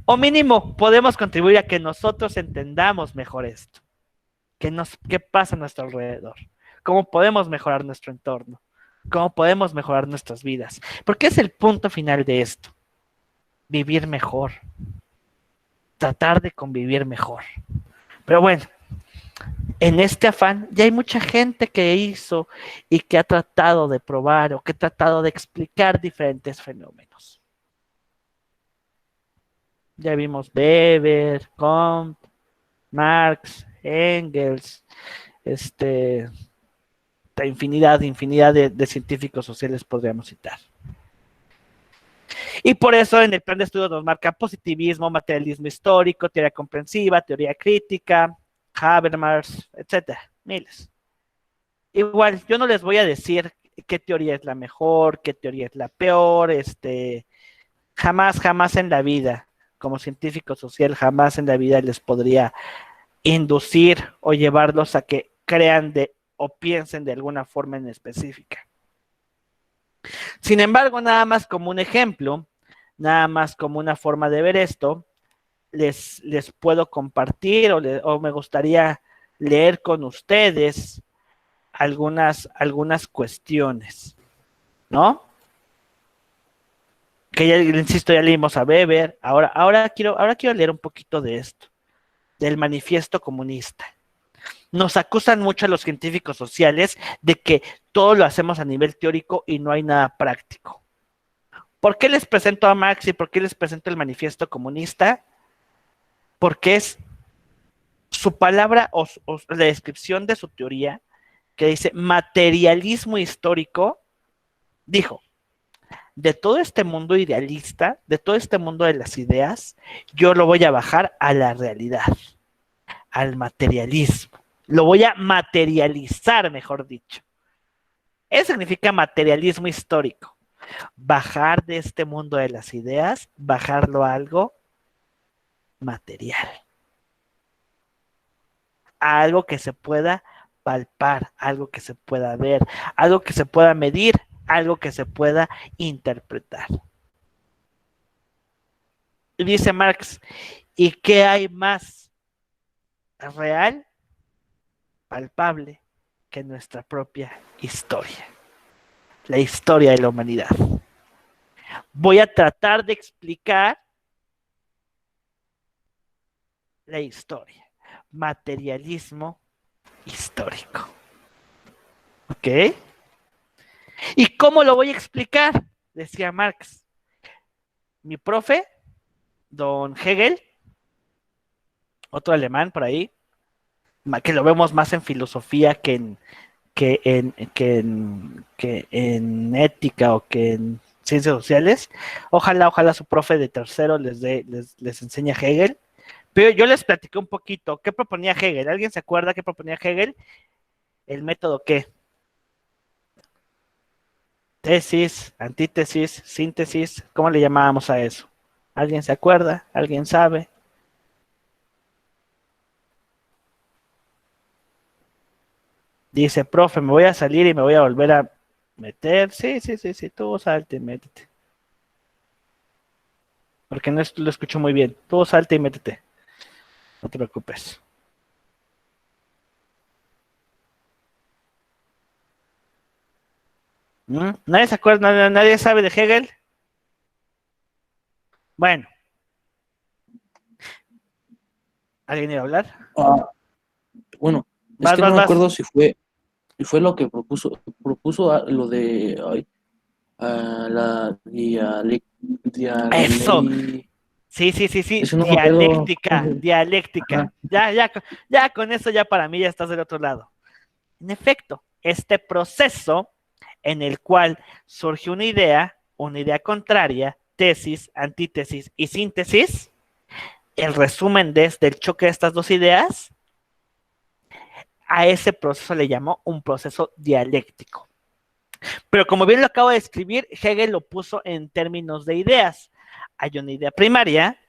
O mínimo, podemos contribuir a que nosotros entendamos mejor esto. ¿Qué pasa a nuestro alrededor? ¿Cómo podemos mejorar nuestro entorno? ¿Cómo podemos mejorar nuestras vidas? Porque es el punto final de esto. Vivir mejor. Tratar de convivir mejor. Pero bueno, en este afán ya hay mucha gente que hizo y que ha tratado de probar o que ha tratado de explicar diferentes fenómenos. Ya vimos Weber, Comte, Marx, Engels, infinidad de científicos sociales podríamos citar. Y por eso en el plan de estudio nos marca positivismo, materialismo histórico, teoría comprensiva, teoría crítica, Habermas, etcétera, miles. Igual, yo no les voy a decir qué teoría es la mejor, qué teoría es la peor, jamás en la vida, como científico social, jamás en la vida les podría inducir o llevarlos a que crean o piensen de alguna forma en específica. Sin embargo, nada más como un ejemplo, nada más como una forma de ver esto, les puedo compartir o me gustaría leer con ustedes algunas cuestiones, ¿no? Que ya, insisto, ya leímos a Weber, ahora quiero leer un poquito de esto, del manifiesto comunista. Nos acusan mucho a los científicos sociales de que todo lo hacemos a nivel teórico y no hay nada práctico. ¿Por qué les presento a Marx y por qué les presento el manifiesto comunista? Porque es su palabra o la descripción de su teoría que dice materialismo histórico. Dijo, de todo este mundo idealista, de todo este mundo de las ideas, yo lo voy a bajar a la realidad, al materialismo. Lo voy a materializar, mejor dicho. Eso significa materialismo histórico. Bajar de este mundo de las ideas, bajarlo a algo material. A algo que se pueda palpar, algo que se pueda ver, algo que se pueda medir, algo que se pueda interpretar. Y dice Marx, ¿y qué hay más real, palpable, que nuestra propia historia? La historia de la humanidad. Voy a tratar de explicar la historia. Materialismo histórico. ¿Ok? ¿Y cómo lo voy a explicar? Decía Marx. Mi profe, don Hegel, otro alemán por ahí, que lo vemos más en filosofía que en ética o que en ciencias sociales. Ojalá su profe de tercero les enseñe Hegel. Pero yo les platiqué un poquito. ¿Qué proponía Hegel? ¿Alguien se acuerda qué proponía Hegel? ¿El método qué? Tesis, antítesis, síntesis. ¿Cómo le llamábamos a eso? ¿Alguien se acuerda? ¿Alguien sabe? Dice, profe, me voy a salir y me voy a volver a meter. Sí, tú salte y métete. Porque no lo escucho muy bien. Tú salte y métete. No te preocupes. ¿Nadie se acuerda? ¿Nadie sabe de Hegel? Bueno. ¿Alguien iba a hablar? Bueno, es Vas, que vas, no me vas. acuerdo si fue lo que propuso lo de la Eso. ley. Sí. Eso no me acuerdo. Dialéctica. Ya con eso ya para mí ya estás del otro lado. En efecto, este proceso en el cual surge una idea contraria, tesis, antítesis y síntesis, el resumen del choque de estas dos ideas, a ese proceso le llamó un proceso dialéctico. Pero como bien lo acabo de escribir, Hegel lo puso en términos de ideas. Hay una idea primaria,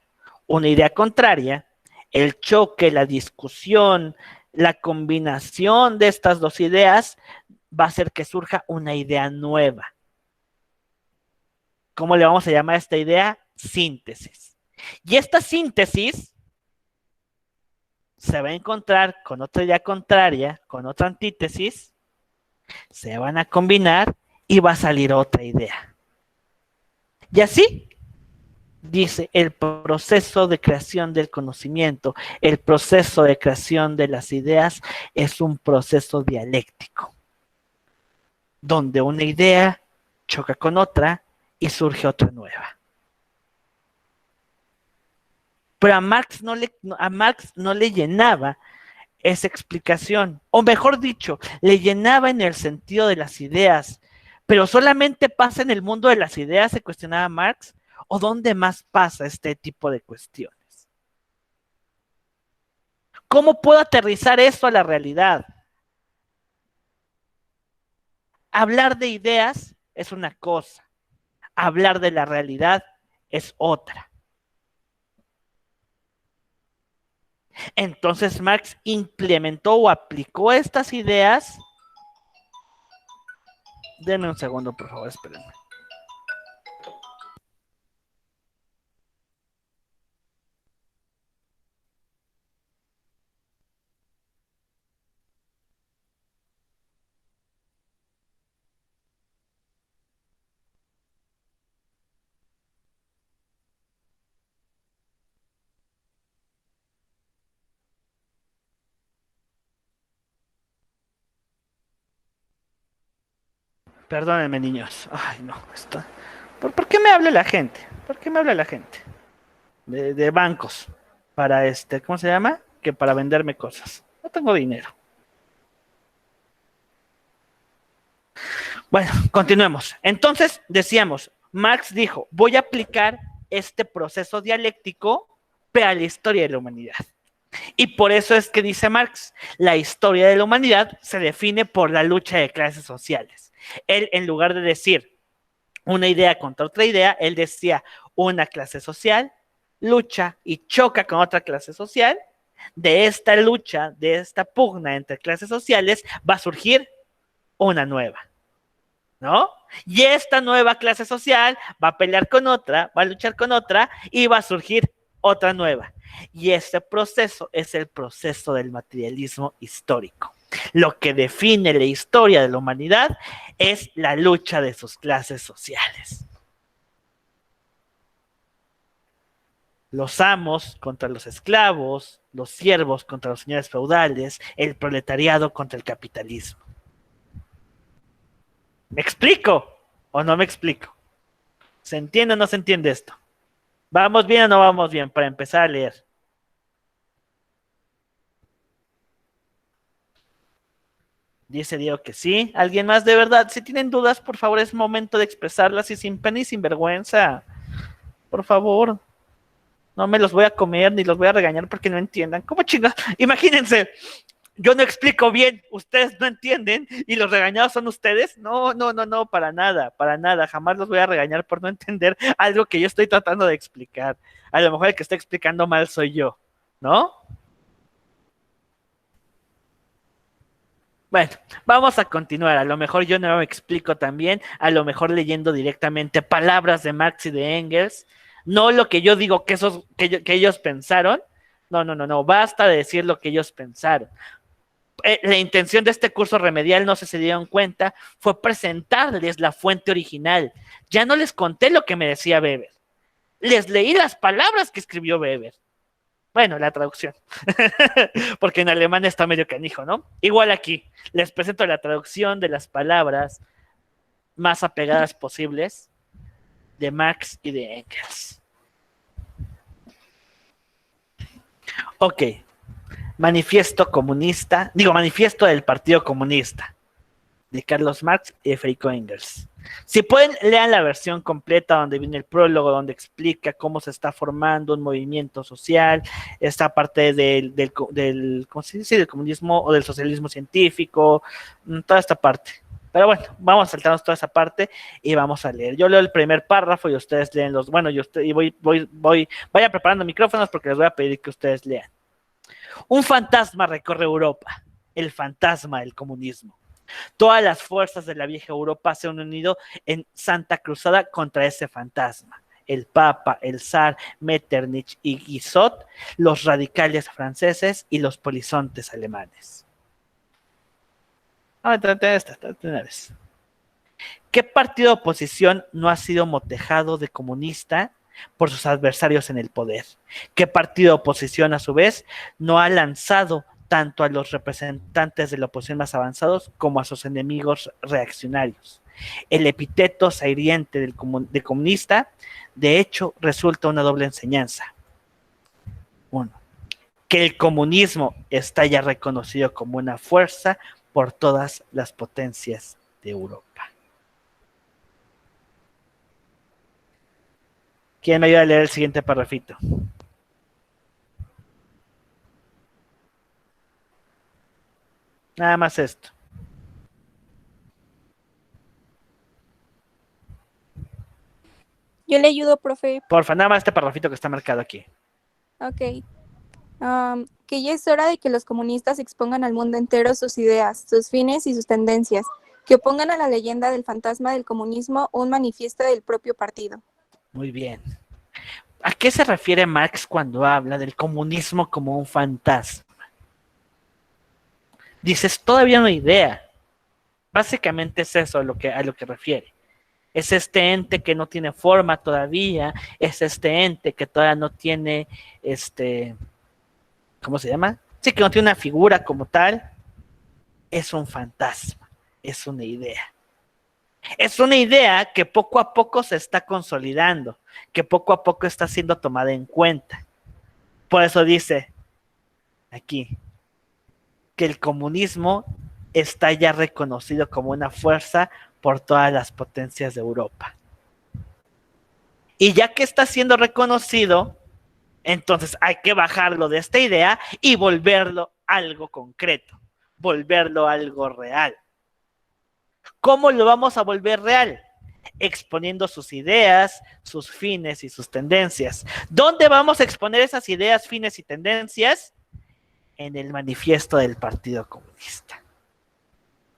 una idea contraria, el choque, la discusión, la combinación de estas dos ideas va a hacer que surja una idea nueva. ¿Cómo le vamos a llamar a esta idea? Síntesis. Y esta síntesis se va a encontrar con otra idea contraria, con otra antítesis, se van a combinar y va a salir otra idea. Y así, dice, el proceso de creación del conocimiento, el proceso de creación de las ideas es un proceso dialéctico, donde una idea choca con otra y surge otra nueva. Pero a Marx no le llenaba esa explicación, o mejor dicho, le llenaba en el sentido de las ideas, pero solamente pasa en el mundo de las ideas, se cuestionaba Marx, o dónde más pasa este tipo de cuestiones. ¿Cómo puedo aterrizar eso a la realidad? Hablar de ideas es una cosa, hablar de la realidad es otra. Entonces Marx implementó o aplicó estas ideas. Denme un segundo, por favor, espérenme. Perdónenme, niños. Ay, no, esto. ¿Por qué me habla la gente? ¿Por qué me habla la gente? De bancos. Para ¿cómo se llama? Que para venderme cosas. No tengo dinero. Bueno, continuemos. Entonces, decíamos, Marx dijo, voy a aplicar este proceso dialéctico para la historia de la humanidad. Y por eso es que dice Marx, la historia de la humanidad se define por la lucha de clases sociales. Él, en lugar de decir una idea contra otra idea, él decía una clase social lucha y choca con otra clase social. De esta lucha, de esta pugna entre clases sociales, va a surgir una nueva, ¿no? Y esta nueva clase social va a pelear con otra, va a luchar con otra y va a surgir otra nueva. Y este proceso es el proceso del materialismo histórico. Lo que define la historia de la humanidad es la lucha de sus clases sociales. Los amos contra los esclavos, los siervos contra los señores feudales, el proletariado contra el capitalismo. ¿Me explico o no me explico? ¿Se entiende o no se entiende esto? ¿Vamos bien o no vamos bien? Para empezar a leer. Dice Diego que sí. ¿Alguien más de verdad? Si tienen dudas, por favor, es momento de expresarlas y sin pena y sin vergüenza. Por favor. No me los voy a comer ni los voy a regañar porque no entiendan. ¿Cómo chingados? Imagínense, yo no explico bien, ustedes no entienden y los regañados son ustedes. No, para nada. Jamás los voy a regañar por no entender algo que yo estoy tratando de explicar. A lo mejor el que está explicando mal soy yo, ¿no? Bueno, vamos a continuar. A lo mejor yo no me explico tan bien, a lo mejor leyendo directamente palabras de Marx y de Engels, no lo que yo digo que ellos pensaron. No, basta de decir lo que ellos pensaron. La intención de este curso remedial, no sé si se dieron cuenta, fue presentarles la fuente original. Ya no les conté lo que me decía Weber. Les leí las palabras que escribió Weber. Bueno, la traducción, porque en alemán está medio canijo, ¿no? Igual aquí, les presento la traducción de las palabras más apegadas posibles de Marx y de Engels. Ok, manifiesto del Partido Comunista, de Carlos Marx y de Federico Engels. Si pueden, lean la versión completa donde viene el prólogo, donde explica cómo se está formando un movimiento social, esta parte del ¿cómo se dice? Del comunismo o del socialismo científico, toda esta parte. Pero bueno, vamos a saltarnos toda esa parte y vamos a leer. Yo leo el primer párrafo y ustedes leen los, bueno, vaya preparando micrófonos porque les voy a pedir que ustedes lean. Un fantasma recorre Europa, el fantasma del comunismo. Todas las fuerzas de la vieja Europa se han unido en santa cruzada contra ese fantasma. El Papa, el Zar, Metternich y Guizot, los radicales franceses y los polizontes alemanes. ¿Qué partido de oposición no ha sido motejado de comunista por sus adversarios en el poder? ¿Qué partido de oposición, a su vez, no ha lanzado tanto a los representantes de la oposición más avanzados como a sus enemigos reaccionarios? El epíteto sahiriente de comunista, de hecho, resulta una doble enseñanza. Uno, que el comunismo está ya reconocido como una fuerza por todas las potencias de Europa. ¿Quién me ayuda a leer el siguiente parrafito? Nada más esto. Yo le ayudo, profe. Porfa, nada más este parrafito que está marcado aquí. Ok. Que ya es hora de que los comunistas expongan al mundo entero sus ideas, sus fines y sus tendencias, que opongan a la leyenda del fantasma del comunismo un manifiesto del propio partido. Muy bien. ¿A qué se refiere Marx cuando habla del comunismo como un fantasma? Dices, todavía no hay idea. Básicamente es eso a lo que refiere. Es este ente que no tiene forma todavía, es este ente que todavía no tiene, ¿cómo se llama? Sí, que no tiene una figura como tal. Es un fantasma, es una idea. Es una idea que poco a poco se está consolidando, que poco a poco está siendo tomada en cuenta. Por eso dice aquí que el comunismo está ya reconocido como una fuerza por todas las potencias de Europa. Y ya que está siendo reconocido, entonces hay que bajarlo de esta idea y volverlo algo concreto, volverlo algo real. ¿Cómo lo vamos a volver real? Exponiendo sus ideas, sus fines y sus tendencias. ¿Dónde vamos a exponer esas ideas, fines y tendencias? En el manifiesto del Partido Comunista.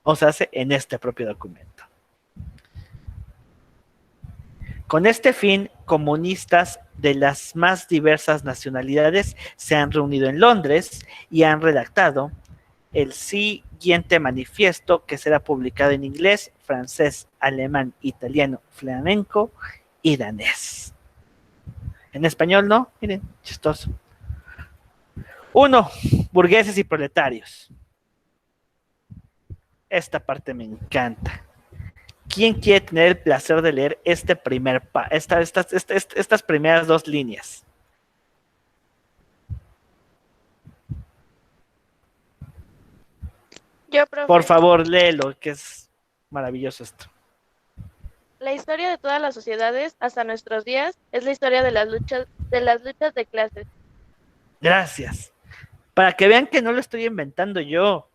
O sea, en este propio documento. Con este fin, comunistas de las más diversas nacionalidades se han reunido en Londres y han redactado el siguiente manifiesto, que será publicado en inglés, francés, alemán, italiano, flamenco y danés. En español no, miren, chistoso. 1. Burgueses y proletarios. Esta parte me encanta. ¿Quién quiere tener el placer de leer estas primeras dos líneas? Yo, profe. Por favor, léelo, que es maravilloso esto. La historia de todas las sociedades hasta nuestros días es la historia de las luchas de clases. Gracias. Para que vean que no lo estoy inventando yo.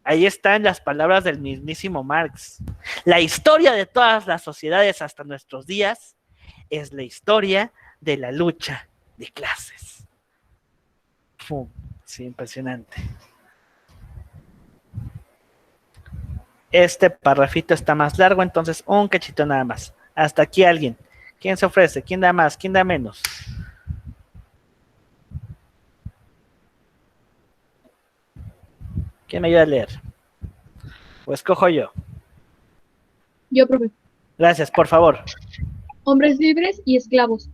Ahí están las palabras del mismísimo Marx. La historia de todas las sociedades hasta nuestros días es la historia de la lucha de clases. ¡Pum! Sí, impresionante. Este parrafito está más largo, entonces un cachito nada más. Hasta aquí alguien. ¿Quién se ofrece? ¿Quién da más? ¿Quién da menos? ¿Quién me ayuda a leer? ¿O escojo yo? Yo, profe. Gracias, por favor. Hombres libres y esclavos,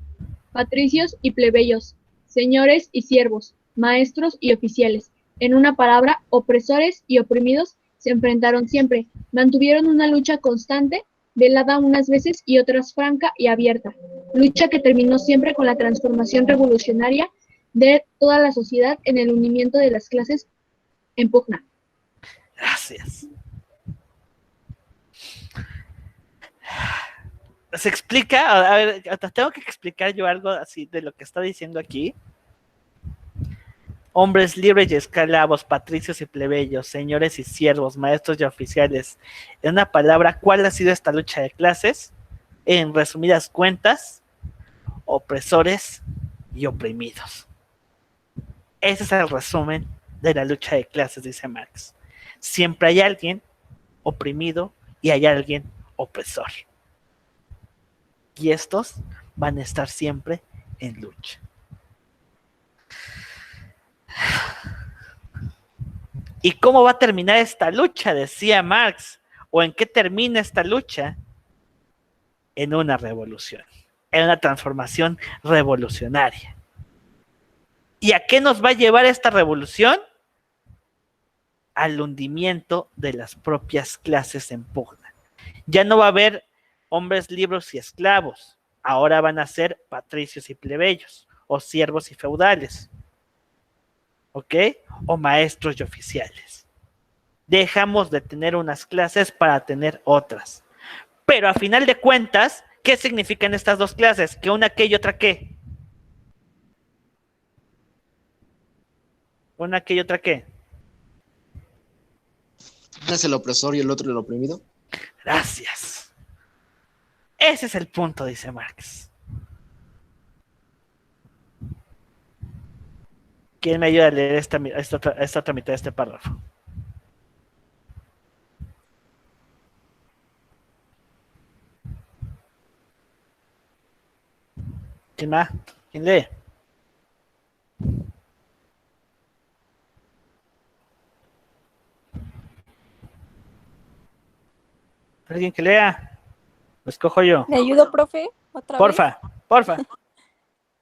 patricios y plebeyos, señores y siervos, maestros y oficiales. En una palabra, opresores y oprimidos se enfrentaron siempre, mantuvieron una lucha constante, velada unas veces y otras franca y abierta, lucha que terminó siempre con la transformación revolucionaria de toda la sociedad en el unimiento de las clases en pugna. Gracias. Se explica, a ver, tengo que explicar yo algo así de lo que está diciendo aquí. Hombres libres y esclavos, patricios y plebeyos, señores y siervos, maestros y oficiales. En una palabra, ¿cuál ha sido esta lucha de clases? En resumidas cuentas, opresores y oprimidos. Ese es el resumen de la lucha de clases, dice Marx. Siempre hay alguien oprimido y hay alguien opresor. Y estos van a estar siempre en lucha. ¿Y cómo va a terminar esta lucha? Decía Marx. ¿O en qué termina esta lucha? En una revolución, en una transformación revolucionaria. ¿Y a qué nos va a llevar esta revolución? Al hundimiento de las propias clases en pugna. Ya no va a haber hombres libres y esclavos, ahora van a ser patricios y plebeyos, o siervos y feudales, ¿ok? O maestros y oficiales. Dejamos de tener unas clases para tener otras. Pero a final de cuentas, ¿qué significan estas dos clases? ¿Que una qué y otra qué? ¿Una qué y otra qué? Uno es el opresor y el otro el oprimido. Gracias. Ese es el punto, dice Marx. ¿Quién me ayuda a leer esta otra mitad de este párrafo? ¿Quién más? ¿Quién lee? ¿Alguien que lea? Lo escojo yo. ¿Le ayudo, profe? ¿Otra Porfa, porfa.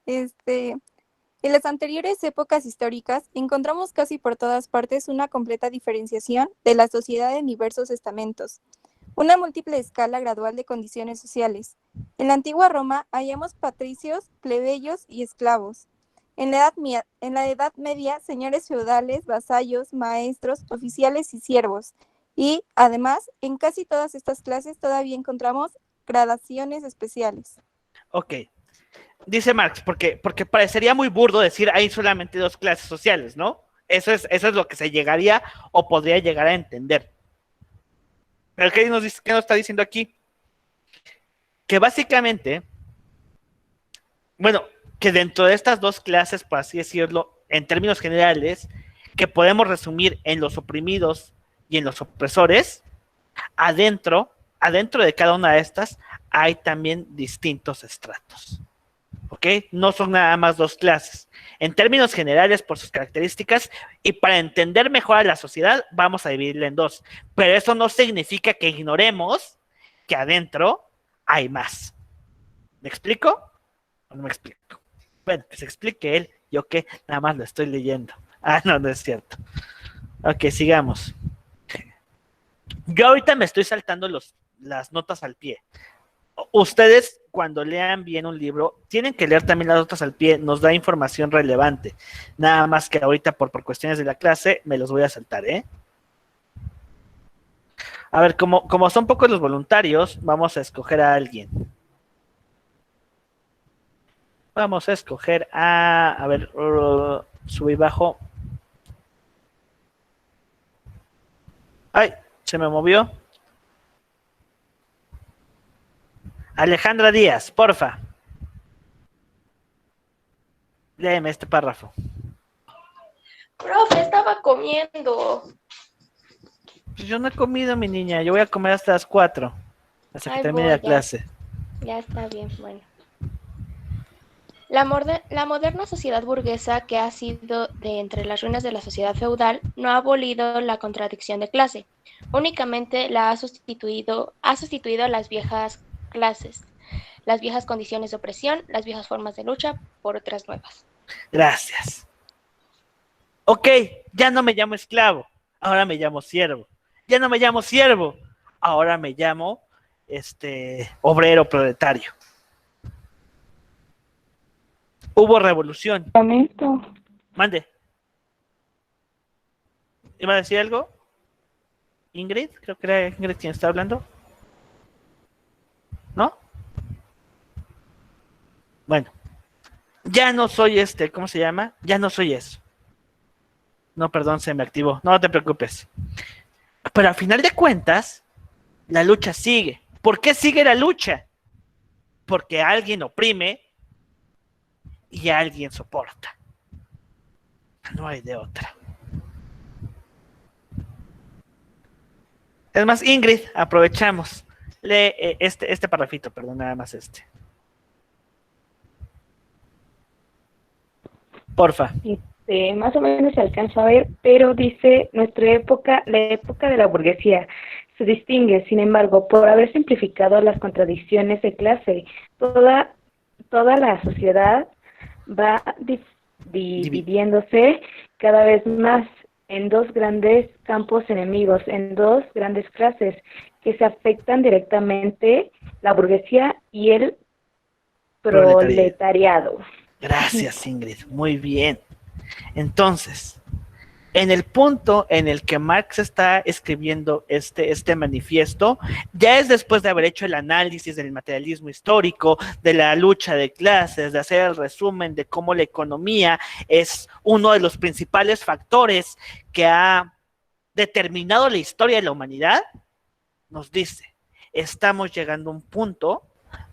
En las anteriores épocas históricas encontramos casi por todas partes una completa diferenciación de la sociedad en diversos estamentos, una múltiple escala gradual de condiciones sociales. En la antigua Roma hallamos patricios, plebeyos y esclavos. En la Edad Media, señores feudales, vasallos, maestros, oficiales y siervos. Y, además, en casi todas estas clases todavía encontramos gradaciones especiales. Ok. Dice Marx, porque parecería muy burdo decir hay solamente dos clases sociales, ¿no? Eso es lo que se llegaría o podría llegar a entender. Pero ¿qué nos está diciendo aquí? Que básicamente, bueno, que dentro de estas dos clases, por así decirlo, en términos generales, que podemos resumir en los oprimidos y en los opresores, adentro de cada una de estas hay también distintos estratos. ¿Ok? No son nada más dos clases. En términos generales, por sus características, y para entender mejor a la sociedad, vamos a dividirla en dos. Pero eso no significa que ignoremos que adentro hay más. ¿Me explico? ¿O no me explico? Bueno, que se explique él, yo que nada más lo estoy leyendo. Ah, no, no es cierto. Ok, sigamos. Yo ahorita me estoy saltando las notas al pie. Ustedes, cuando lean bien un libro, tienen que leer también las notas al pie, nos da información relevante. Nada más que ahorita, por cuestiones de la clase, me los voy a saltar, ¿eh? A ver, como son pocos los voluntarios, vamos a escoger a alguien. Vamos a escoger a ver, sube y bajo. Ay, se me movió. Alejandra Díaz, porfa. Léeme este párrafo. Profe, estaba comiendo. Pues yo no he comido, mi niña. Yo voy a comer hasta las 4. Hasta que Ay, termine voy, la clase. Ya está bien, bueno. La moderna sociedad burguesa, que ha sido de entre las ruinas de la sociedad feudal, no ha abolido la contradicción de clase, únicamente ha sustituido a las viejas clases, las viejas condiciones de opresión, las viejas formas de lucha por otras nuevas. Gracias. Ok, ya no me llamo esclavo, ahora me llamo siervo. Ya no me llamo siervo, ahora me llamo obrero proletario. Hubo revolución. Mande. ¿Iba a decir algo? ¿Ingrid? Creo que era Ingrid quien está hablando. ¿No? Bueno. Ya no soy ¿cómo se llama? Ya no soy eso. No, perdón, se me activó. No te preocupes. Pero al final de cuentas, la lucha sigue. ¿Por qué sigue la lucha? Porque alguien oprime y alguien soporta. No hay de otra. Es más, Ingrid, aprovechamos. Lee este parrafito, perdón, nada más Porfa. Más o menos se alcanza a ver, pero dice nuestra época, la época de la burguesía, se distingue, sin embargo, por haber simplificado las contradicciones de clase. Toda la sociedad va dividiéndose cada vez más en dos grandes campos enemigos, en dos grandes clases que se afectan directamente, la burguesía y el proletariado. Gracias, Ingrid. Muy bien. Entonces, en el punto en el que Marx está escribiendo este manifiesto, ya es después de haber hecho el análisis del materialismo histórico, de la lucha de clases, de hacer el resumen de cómo la economía es uno de los principales factores que ha determinado la historia de la humanidad, nos dice, estamos llegando a un punto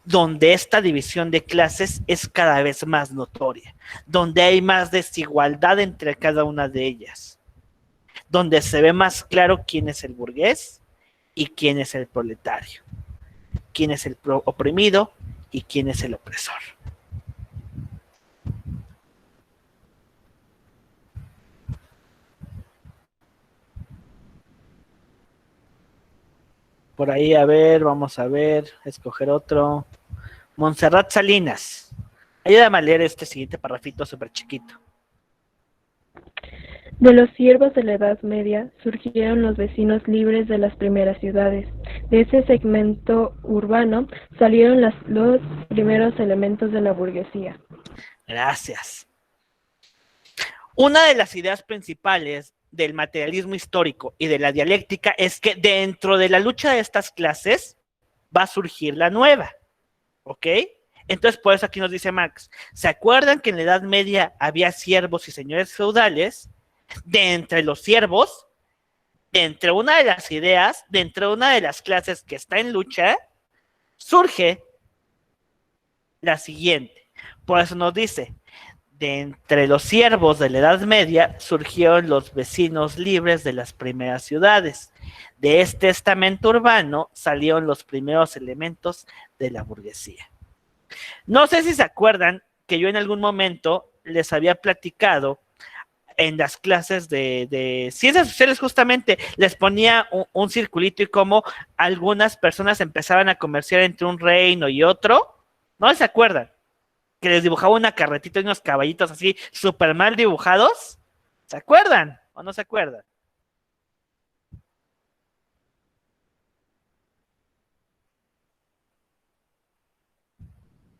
donde esta división de clases es cada vez más notoria, donde hay más desigualdad entre cada una de ellas, donde se ve más claro quién es el burgués y quién es el proletario, quién es el oprimido y quién es el opresor. Por ahí, a ver, vamos a ver, escoger otro. Montserrat Salinas. Ayúdame a leer este siguiente parrafito súper chiquito. De los siervos de la Edad Media surgieron los vecinos libres de las primeras ciudades. De ese segmento urbano salieron los primeros elementos de la burguesía. Gracias. Una de las ideas principales del materialismo histórico y de la dialéctica es que dentro de la lucha de estas clases va a surgir la nueva. ¿Ok? Entonces, por eso aquí nos dice Marx, ¿se acuerdan que en la Edad Media había siervos y señores feudales? De entre los siervos, de entre una de las ideas, de entre una de las clases que está en lucha, surge la siguiente. Por eso nos dice, de entre los siervos de la Edad Media surgieron los vecinos libres de las primeras ciudades. De este estamento urbano salieron los primeros elementos de la burguesía. No sé si se acuerdan que yo en algún momento les había platicado en las clases de ciencias sociales, justamente les ponía un circulito y cómo algunas personas empezaban a comerciar entre un reino y otro. ¿No se acuerdan? Que les dibujaba una carretita y unos caballitos así súper mal dibujados. ¿Se acuerdan o no se acuerdan?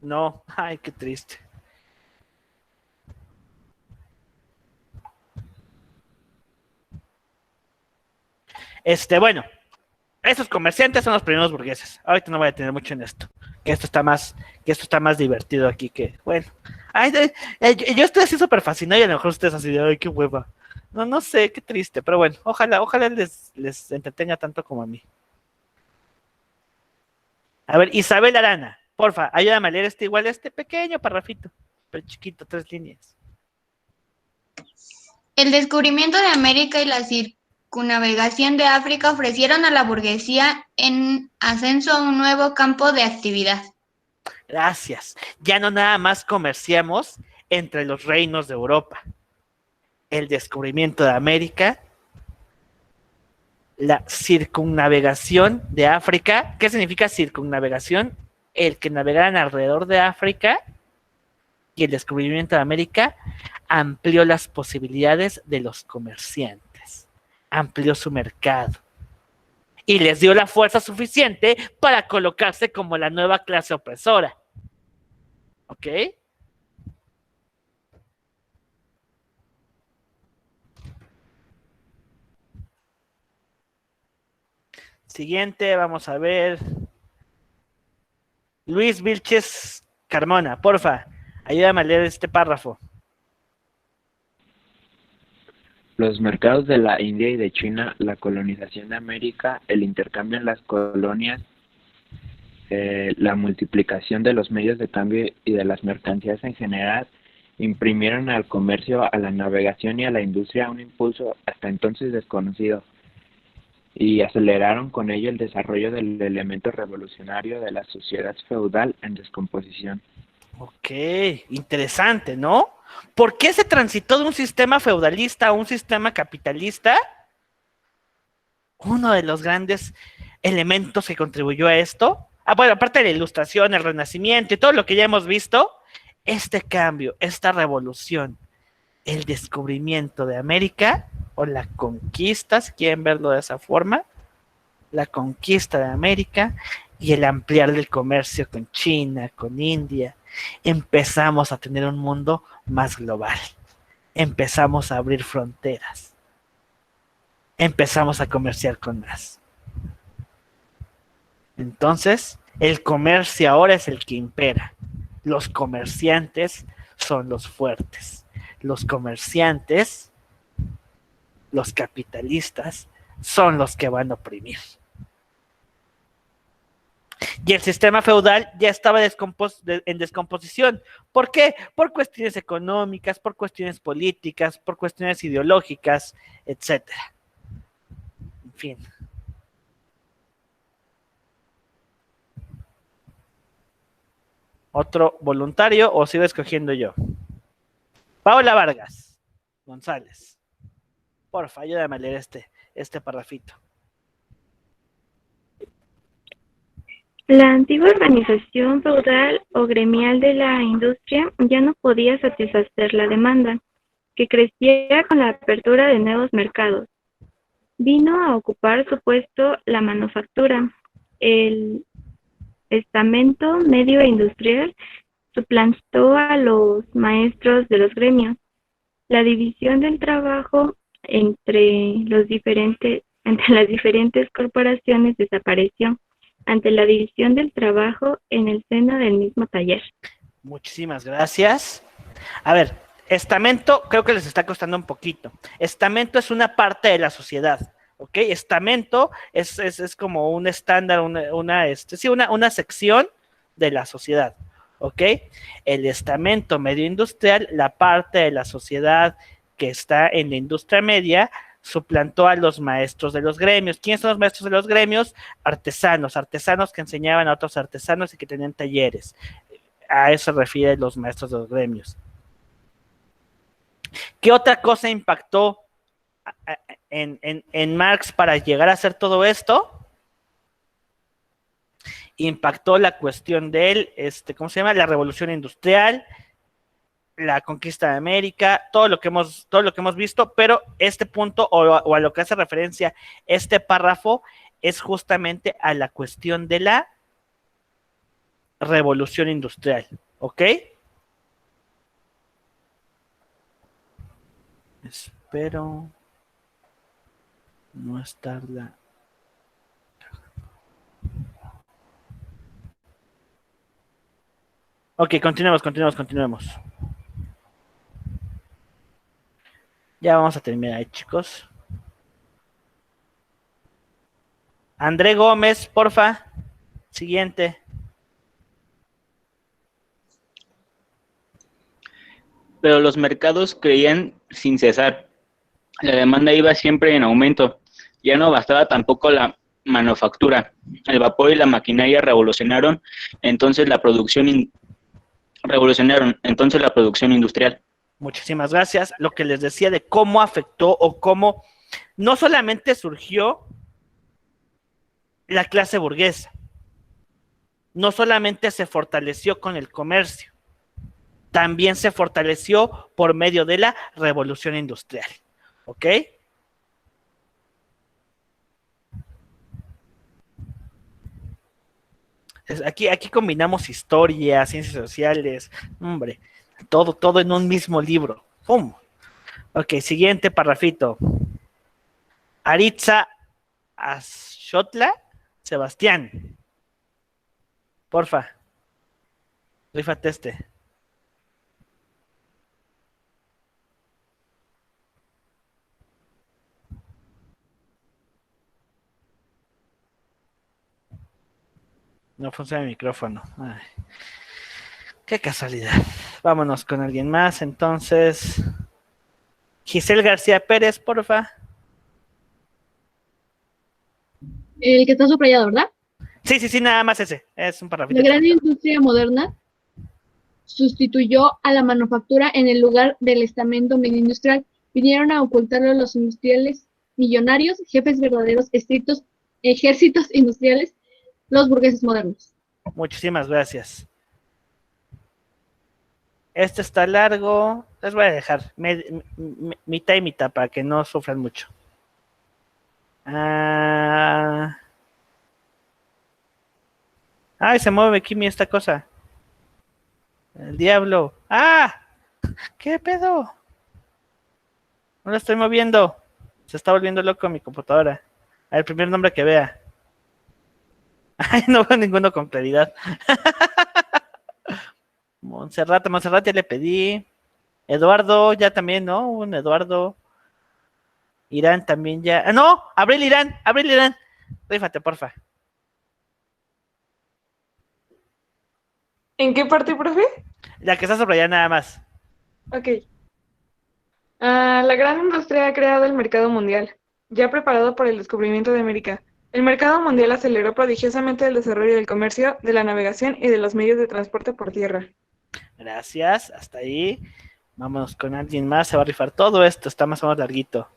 No, ay, qué triste. Bueno, esos comerciantes son los primeros burgueses. Ahorita no voy a tener mucho en esto. Que esto está más divertido aquí que, bueno. Ay, yo estoy así súper fascinado y a lo mejor ustedes así de, ay, qué hueva. No sé, qué triste, pero bueno, ojalá les entretenga tanto como a mí. A ver, Isabel Arana, porfa, ayúdame a leer este pequeño parrafito, pero chiquito, 3 líneas. El descubrimiento de América y la circunnavegación de África ofrecieron a la burguesía en ascenso a un nuevo campo de actividad. Gracias. Ya no nada más comerciamos entre los reinos de Europa. El descubrimiento de América, la circunnavegación de África. ¿Qué significa circunnavegación? El que navegaran alrededor de África, y el descubrimiento de América amplió las posibilidades de los comerciantes, amplió su mercado y les dio la fuerza suficiente para colocarse como la nueva clase opresora. ¿Ok? Siguiente, vamos a ver. Luis Vilches Carmona, porfa, ayúdame a leer este párrafo. Los mercados de la India y de China, la colonización de América, el intercambio en las colonias, la multiplicación de los medios de cambio y de las mercancías en general, imprimieron al comercio, a la navegación y a la industria un impulso hasta entonces desconocido, y aceleraron con ello el desarrollo del elemento revolucionario de la sociedad feudal en descomposición. Ok, interesante, ¿no? ¿Por qué se transitó de un sistema feudalista a un sistema capitalista? Uno de los grandes elementos que contribuyó a esto, bueno, aparte de la Ilustración, el Renacimiento y todo lo que ya hemos visto, este cambio, esta revolución, el descubrimiento de América, o la conquista, si quieren verlo de esa forma, la conquista de América y el ampliar el comercio con China, con India, empezamos a tener un mundo más global, empezamos a abrir fronteras, empezamos a comerciar con más. Entonces, el comercio ahora es el que impera. Los comerciantes son los fuertes. Los comerciantes, los capitalistas, son los que van a oprimir. Y el sistema feudal ya estaba en descomposición. ¿Por qué? Por cuestiones económicas, por cuestiones políticas, por cuestiones ideológicas, etcétera. En fin. ¿Otro voluntario o sigo escogiendo yo? Paola Vargas González. Porfa, ayúdame a leer este parrafito. La antigua organización feudal o gremial de la industria ya no podía satisfacer la demanda, que crecía con la apertura de nuevos mercados. Vino a ocupar su puesto la manufactura. El estamento medio e industrial suplantó a los maestros de los gremios. La división del trabajo entre las diferentes corporaciones desapareció ante la división del trabajo en el seno del mismo taller. Muchísimas gracias. A ver, estamento creo que les está costando un poquito. Estamento es una parte de la sociedad, ¿ok? Estamento es como un estándar, una sección de la sociedad, ¿ok? El estamento medio industrial, la parte de la sociedad que está en la industria media, suplantó a los maestros de los gremios. ¿Quiénes son los maestros de los gremios? Artesanos que enseñaban a otros artesanos y que tenían talleres. A eso se refieren los maestros de los gremios. ¿Qué otra cosa impactó en Marx para llegar a hacer todo esto? Impactó la cuestión de él, ¿cómo se llama? La revolución industrial, la conquista de América, todo lo que hemos visto, pero este punto o a lo que hace referencia este párrafo es justamente a la cuestión de la revolución industrial, ¿ok? Espero no estarla. Ok, continuemos. Ya vamos a terminar, chicos. André Gómez, porfa. Siguiente. Pero los mercados creían sin cesar. La demanda iba siempre en aumento. Ya no bastaba tampoco la manufactura. El vapor y la maquinaria revolucionaron entonces la producción industrial. Muchísimas gracias. Lo que les decía de cómo afectó o cómo no solamente surgió la clase burguesa, no solamente se fortaleció con el comercio, también se fortaleció por medio de la revolución industrial. ¿Ok? Aquí combinamos historia, ciencias sociales, hombre, todo en un mismo libro. ¡Pum! Ok, siguiente parrafito. Aritza Axotla Sebastián. Porfa. Rífate este. No funciona el micrófono. Ay, qué casualidad. Vámonos con alguien más, entonces. Giselle García Pérez, porfa. El que está subrayado, ¿verdad? Sí, nada más ese. Es un parrafito. La gran industria moderna sustituyó a la manufactura en el lugar del estamento industrial. Vinieron a ocultarlo los industriales millonarios, jefes verdaderos, estrictos ejércitos industriales, los burgueses modernos. Muchísimas gracias. Este está largo. Les voy a dejar mitad y mitad para que no sufran mucho. Ay, se mueve aquí esta cosa. El diablo. ¡Ah! ¿Qué pedo? No la estoy moviendo. Se está volviendo loco mi computadora. El primer nombre que vea. Ay, no veo ninguno con claridad. Montserrat ya le pedí. Eduardo, ya también, ¿no? Un Eduardo. Irán también ya. ¡Ah, no! ¡Abril Irán! Rífate, porfa. ¿En qué parte, profe? La que está sobre allá nada más. Ok. La gran industria ha creado el mercado mundial, ya preparado para el descubrimiento de América. El mercado mundial aceleró prodigiosamente el desarrollo del comercio, de la navegación y de los medios de transporte por tierra. Gracias, hasta ahí. Vámonos con alguien más, se va a rifar todo esto, está más o menos larguito.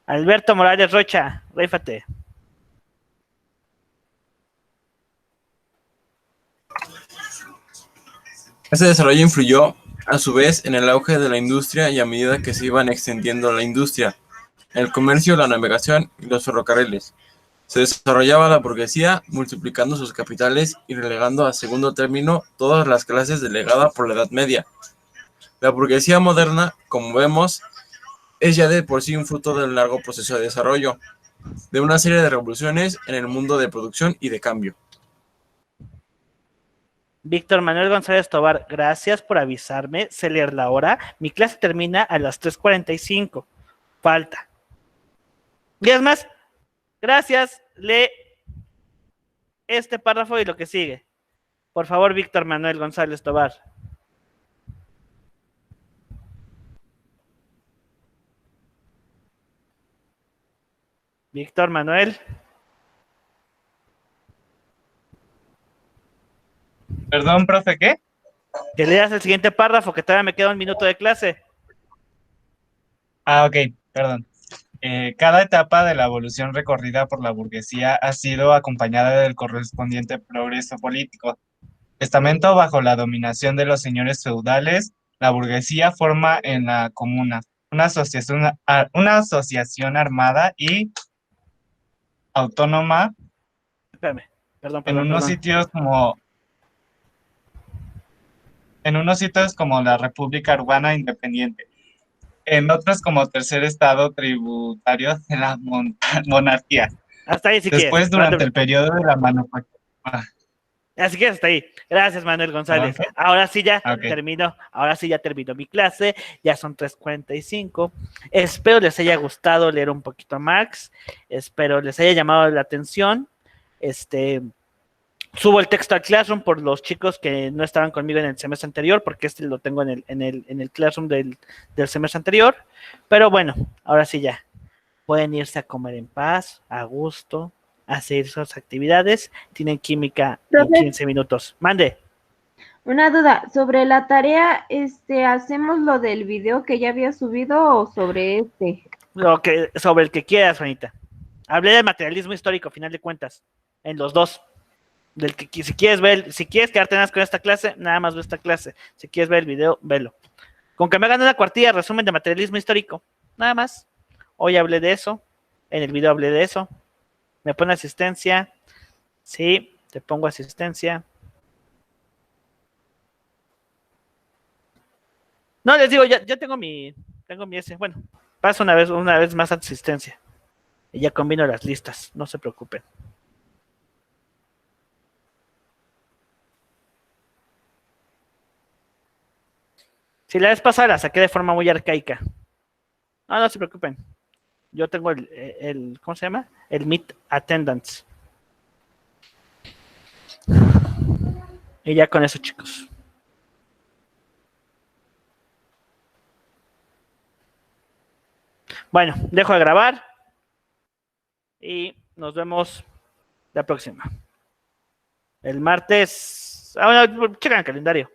Alberto Morales Rocha, rífate. Este desarrollo influyó, a su vez, en el auge de la industria y a medida que se iban extendiendo la industria, el comercio, la navegación y los ferrocarriles. Se desarrollaba la burguesía, multiplicando sus capitales y relegando a segundo término todas las clases delegadas por la Edad Media. La burguesía moderna, como vemos, es ya de por sí un fruto del largo proceso de desarrollo, de una serie de revoluciones en el mundo de producción y de cambio. Víctor Manuel González Tobar, gracias por avisarme, sé leer la hora. Mi clase termina a las 3:45. Falta. Y es más, gracias, lee este párrafo y lo que sigue. Por favor, Víctor Manuel González Tobar. Víctor Manuel. Perdón, profe, ¿qué? Que leas el siguiente párrafo, que todavía me queda un minuto de clase. Ok, perdón. Cada etapa de la evolución recorrida por la burguesía ha sido acompañada del correspondiente progreso político. Estamento bajo la dominación de los señores feudales, la burguesía forma en la comuna una asociación armada y autónoma. Espérame, perdón. En unos sitios como la República Urbana Independiente, en otros como tercer estado tributario de la monarquía. Hasta ahí sí. Después, durante el periodo de la manufactura. Así que hasta ahí. Gracias, Manuel González. Ahora sí ya termino mi clase. Ya son 3:45. Espero les haya gustado leer un poquito a Marx. Espero les haya llamado la atención. Subo el texto al Classroom por los chicos que no estaban conmigo en el semestre anterior, porque lo tengo en el Classroom del semestre anterior. Pero bueno, ahora sí ya. Pueden irse a comer en paz, a gusto, a seguir sus actividades. Tienen química en 15 minutos. Mande. Una duda, sobre la tarea, ¿hacemos lo del video que ya había subido o sobre Sobre el que quieras, Juanita. Hablé de materialismo histórico, a final de cuentas, en los dos. Si quieres quedarte nada más con esta clase, nada más ve esta clase. Si quieres ver el video, velo. Con que me hagan una cuartilla resumen de materialismo histórico, nada más. Hoy hablé de eso, en el video hablé de eso. Me pone asistencia. Sí, te pongo asistencia. No, les digo, ya tengo mi ese. Bueno, paso una vez más asistencia. Y ya combino las listas, no se preocupen. Si la vez pasada la saqué de forma muy arcaica. No se preocupen. Yo tengo el ¿cómo se llama? El Meet Attendance. Y ya con eso, chicos. Bueno, dejo de grabar. Y nos vemos la próxima. El martes. Bueno, chequen el calendario.